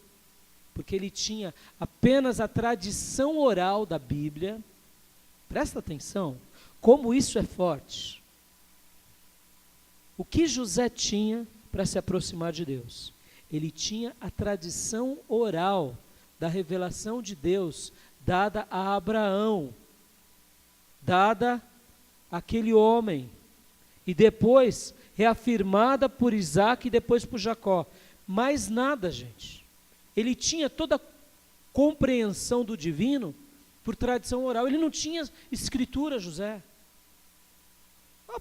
porque ele tinha apenas a tradição oral da Bíblia. Presta atenção, como isso é forte. O que José tinha para se aproximar de Deus? Ele tinha a tradição oral da revelação de Deus dada a Abraão, dada àquele homem, e depois reafirmada por Isaac e depois por Jacó. Mais nada, gente. Ele tinha toda a compreensão do divino por tradição oral. Ele não tinha escritura, José.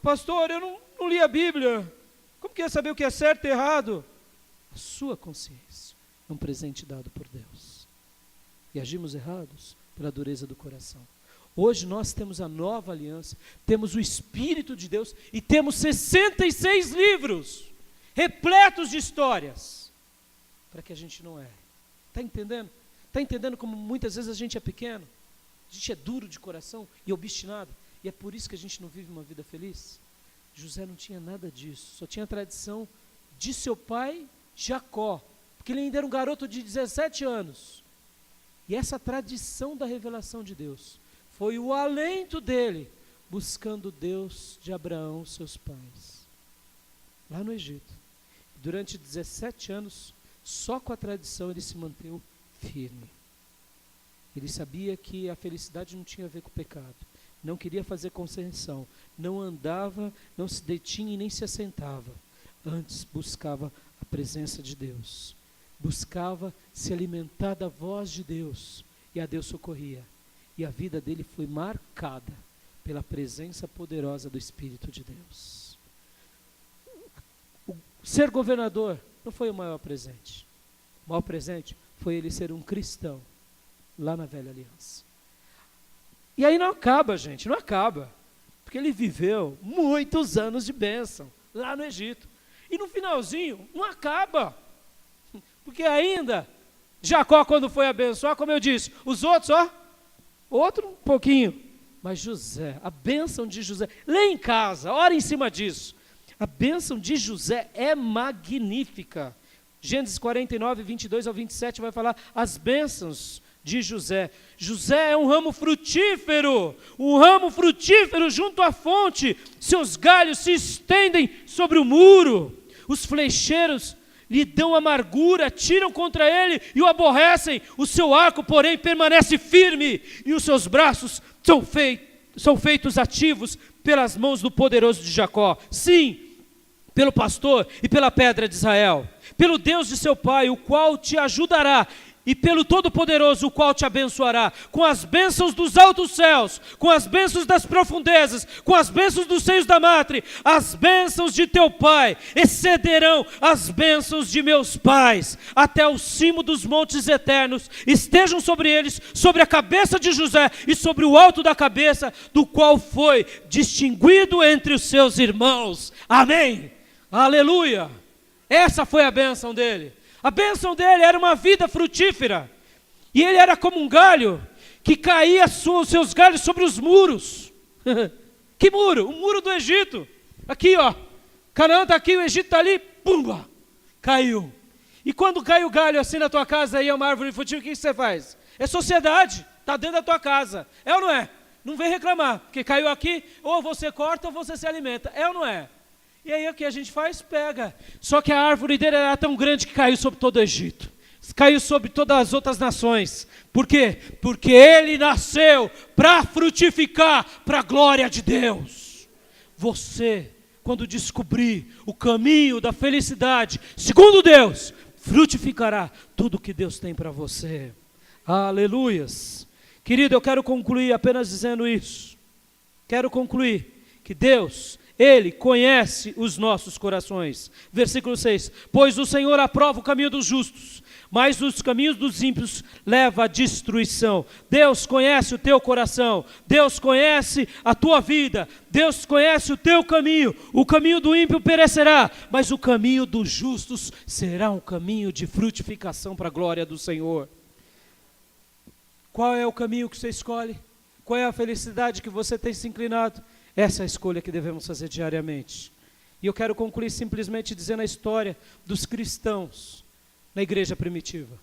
Pastor, eu não li a Bíblia. Como que ia saber o que é certo e errado? A sua consciência é um presente dado por Deus. E agimos errados pela dureza do coração. Hoje nós temos a nova aliança, temos o Espírito de Deus e temos 66 livros repletos de histórias. para que a gente não erre. Está entendendo? Está entendendo como muitas vezes a gente é pequeno? A gente é duro de coração e obstinado. E é por isso que a gente não vive uma vida feliz? José não tinha nada disso. Só tinha a tradição de seu pai Jacó. Porque ele ainda era um garoto de 17 anos. E essa tradição da revelação de Deus foi o alento dele, buscando Deus de Abraão, seus pais, lá no Egito. Durante 17 anos, só com a tradição ele se manteve firme. Ele sabia que a felicidade não tinha a ver com o pecado. Não queria fazer concessão. Não andava, não se detinha e nem se assentava. Antes buscava a presença de Deus. Buscava se alimentar da voz de Deus. E a Deus socorria. E a vida dele foi marcada pela presença poderosa do Espírito de Deus. Ser governador não foi o maior presente. O maior presente foi ele ser um cristão lá na velha aliança. E aí não acaba, gente, não acaba. Porque ele viveu muitos anos de bênção lá no Egito. E no finalzinho, não acaba. Porque ainda, Jacó quando foi abençoar, como eu disse, os outros, outro um pouquinho. Mas José, a bênção de José, lê em casa, ora em cima disso. A bênção de José é magnífica. Gênesis 49, 22 ao 27 vai falar as bênçãos de José. José é um ramo frutífero junto à fonte. Seus galhos se estendem sobre o muro. Os flecheiros lhe dão amargura, tiram contra ele e o aborrecem. O seu arco, porém, permanece firme e os seus braços são feitos ativos pelas mãos do poderoso de Jacó. Sim, pelo pastor e pela pedra de Israel, pelo Deus de seu pai, o qual te ajudará, e pelo Todo-Poderoso, o qual te abençoará, com as bênçãos dos altos céus, com as bênçãos das profundezas, com as bênçãos dos seios da matre. As bênçãos de teu pai excederão as bênçãos de meus pais, até o cimo dos montes eternos, estejam sobre eles, sobre a cabeça de José, e sobre o alto da cabeça, do qual foi distinguido entre os seus irmãos. Amém, aleluia. Essa foi a bênção dele. A bênção dele era uma vida frutífera. E ele era como um galho que caía os seus galhos sobre os muros. Que muro? O muro do Egito. Aqui, Canaã está aqui, o Egito está ali. Pumba! Caiu. E quando cai o galho assim na tua casa e é uma árvore frutífera, o que você faz? É sociedade. Está dentro da tua casa. É ou não é? Não vem reclamar. Porque caiu aqui, ou você corta ou você se alimenta. É ou não é? E aí o que a gente faz? Pega. Só que a árvore dele era tão grande que caiu sobre todo o Egito. Caiu sobre todas as outras nações. Por quê? Porque ele nasceu para frutificar para a glória de Deus. Você, quando descobrir o caminho da felicidade, segundo Deus, frutificará tudo que Deus tem para você. Aleluias. Querido, eu quero concluir apenas dizendo isso. Quero concluir que Deus, Ele conhece os nossos corações. Versículo 6. Pois o Senhor aprova o caminho dos justos, mas os caminhos dos ímpios levam à destruição. Deus conhece o teu coração. Deus conhece a tua vida. Deus conhece o teu caminho. O caminho do ímpio perecerá, mas o caminho dos justos será um caminho de frutificação para a glória do Senhor. Qual é o caminho que você escolhe? Qual é a felicidade que você tem se inclinado? Essa é a escolha que devemos fazer diariamente. E eu quero concluir simplesmente dizendo a história dos cristãos na igreja primitiva.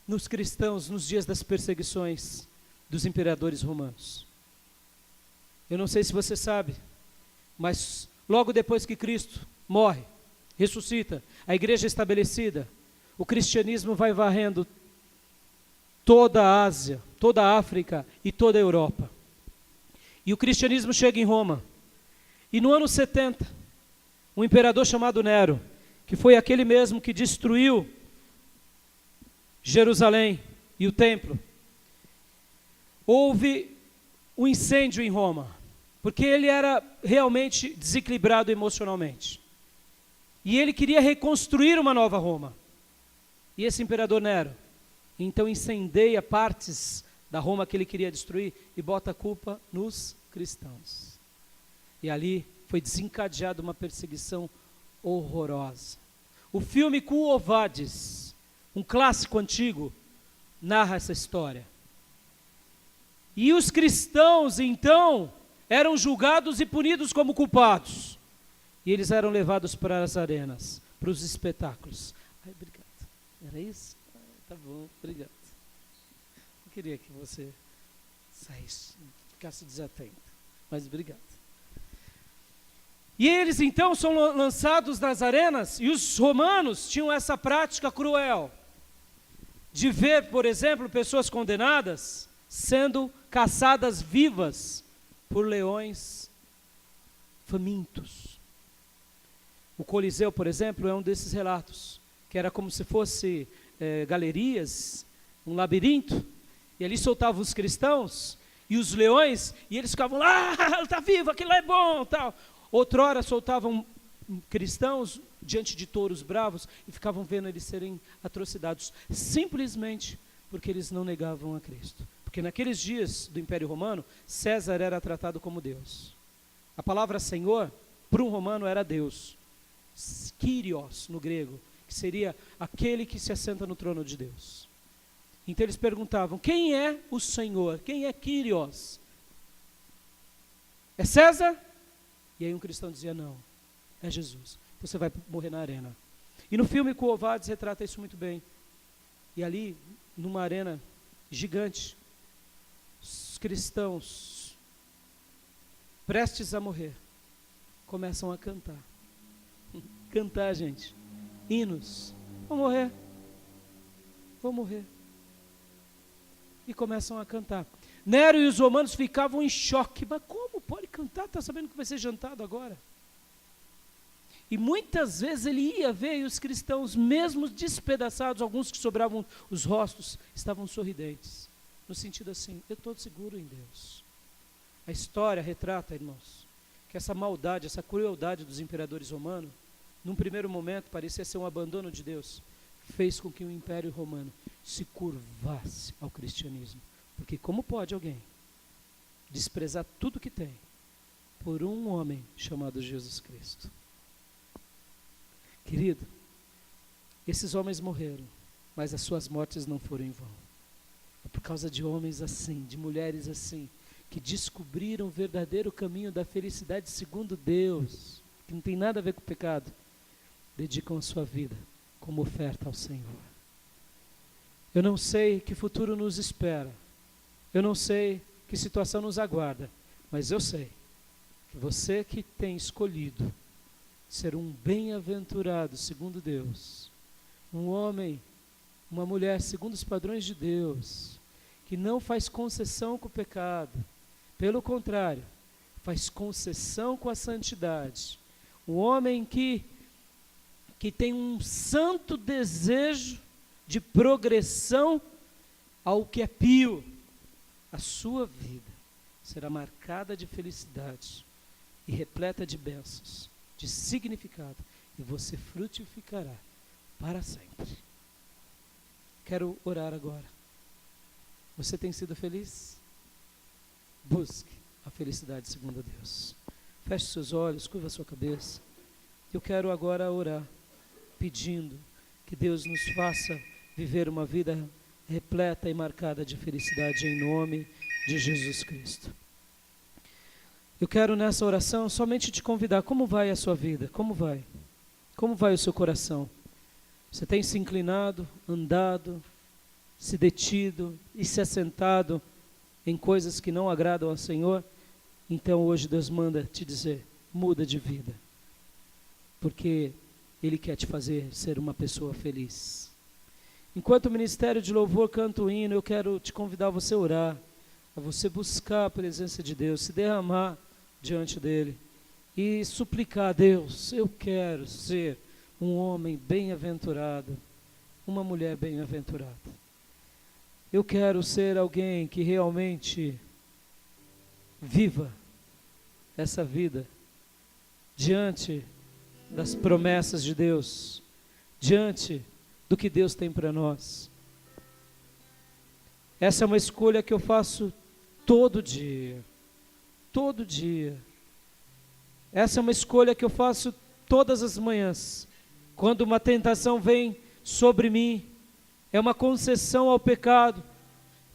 Nos cristãos, nos dias das perseguições dos imperadores romanos. Eu não sei se você sabe, mas logo depois que Cristo morre, ressuscita, a igreja é estabelecida, o cristianismo vai varrendo toda a Ásia, toda a África e toda a Europa. E o cristianismo chega em Roma. E no ano 70, um imperador chamado Nero, que foi aquele mesmo que destruiu Jerusalém e o templo, houve um incêndio em Roma, porque ele era realmente desequilibrado emocionalmente. E ele queria reconstruir uma nova Roma. E esse imperador Nero, então incendeia partes da Roma que ele queria destruir e bota a culpa nos cristãos. E ali foi desencadeada uma perseguição horrorosa. O filme Quo Vadis, um clássico antigo, narra essa história. E os cristãos, então, eram julgados e punidos como culpados. E eles eram levados para as arenas, para os espetáculos. Ai, obrigado. Era isso? Tá bom, obrigado. Eu queria que você saísse, ficasse desatento, mas obrigado. E eles então são lançados nas arenas, e os romanos tinham essa prática cruel de ver, por exemplo, pessoas condenadas sendo caçadas vivas por leões famintos. O Coliseu, por exemplo, é um desses relatos, que era como se fosse galerias, um labirinto, e ali soltavam os cristãos e os leões, e eles ficavam lá, ela está viva, aquilo é bom, tal. Outrora soltavam cristãos diante de touros bravos e ficavam vendo eles serem atrocidades, simplesmente porque eles não negavam a Cristo. Porque naqueles dias do Império Romano, César era tratado como Deus. A palavra Senhor, para um romano, era Deus. Kyrios, no grego, que seria aquele que se assenta no trono de Deus. Então eles perguntavam, quem é o Senhor? Quem é Kyrios? É César? E aí um cristão dizia, não, é Jesus. Você vai morrer na arena. E no filme Quo Vadis retrata isso muito bem. E ali, numa arena gigante, os cristãos, prestes a morrer, começam a cantar. Cantar, gente. Hinos. Vou morrer. Vou morrer. E começam a cantar. Nero e os romanos ficavam em choque. Mas como pode cantar? Está sabendo que vai ser jantado agora? E muitas vezes ele ia ver e os cristãos, mesmo despedaçados, alguns que sobravam os rostos, estavam sorridentes. No sentido assim, eu estou seguro em Deus. A história retrata, irmãos, que essa maldade, essa crueldade dos imperadores romanos, num primeiro momento parecia ser um abandono de Deus, fez com que o Império Romano se curvasse ao cristianismo. Porque como pode alguém desprezar tudo que tem por um homem chamado Jesus Cristo? Querido, esses homens morreram, mas as suas mortes não foram em vão. É por causa de homens assim, de mulheres assim, que descobriram o verdadeiro caminho da felicidade segundo Deus, que não tem nada a ver com o pecado, dedicam a sua vida como oferta ao Senhor. Eu não sei que futuro nos espera, eu não sei que situação nos aguarda, mas eu sei que você que tem escolhido ser um bem-aventurado segundo Deus, um homem, uma mulher segundo os padrões de Deus, que não faz concessão com o pecado, pelo contrário, faz concessão com a santidade, um homem que tem um santo desejo de progressão ao que é pio, a sua vida será marcada de felicidade e repleta de bênçãos, de significado, e você frutificará para sempre. Quero orar agora. Você tem sido feliz? Busque a felicidade segundo Deus. Feche seus olhos, curva a sua cabeça. Eu quero agora orar, pedindo que Deus nos faça viver uma vida repleta e marcada de felicidade em nome de Jesus Cristo. Eu quero nessa oração somente te convidar, como vai a sua vida? Como vai? Como vai o seu coração? Você tem se inclinado, andado, se detido e se assentado em coisas que não agradam ao Senhor? Então hoje Deus manda te dizer, muda de vida, porque Ele quer te fazer ser uma pessoa feliz. Enquanto o ministério de louvor canta o hino, eu quero te convidar a você orar, a você buscar a presença de Deus, se derramar diante dEle e suplicar a Deus, eu quero ser um homem bem-aventurado, uma mulher bem-aventurada. Eu quero ser alguém que realmente viva essa vida diante das promessas de Deus, diante do que Deus tem para nós. Essa é uma escolha que eu faço todo dia. Todo dia. Essa é uma escolha que eu faço todas as manhãs, Quando uma tentação vem sobre mim, é uma concessão ao pecado,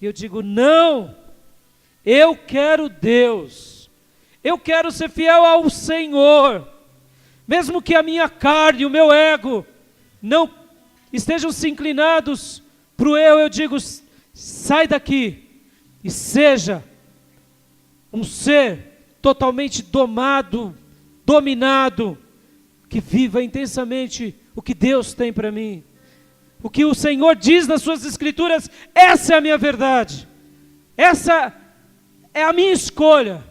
e eu digo: não, eu quero Deus, eu quero ser fiel ao Senhor, mesmo que a minha carne e o meu ego não estejam se inclinados para o eu digo: sai daqui e seja um ser totalmente dominado, que viva intensamente o que Deus tem para mim, o que o Senhor diz nas suas escrituras. Essa é a minha verdade, essa é a minha escolha.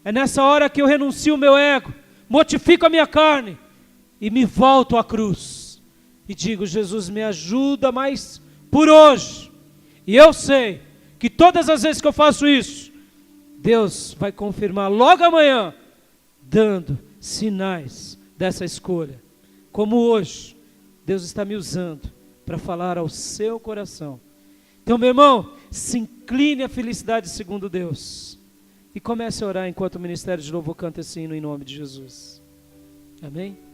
É nessa hora que eu renuncio o meu ego, mortifico a minha carne e me volto à cruz e digo: Jesus, me ajuda mais por hoje. E eu sei que todas as vezes que eu faço isso, Deus vai confirmar logo amanhã, dando sinais dessa escolha. Como hoje, Deus está me usando para falar ao seu coração. Então, meu irmão, se incline à felicidade segundo Deus e comece a orar enquanto o Ministério de Louvor canta esse hino em nome de Jesus. Amém?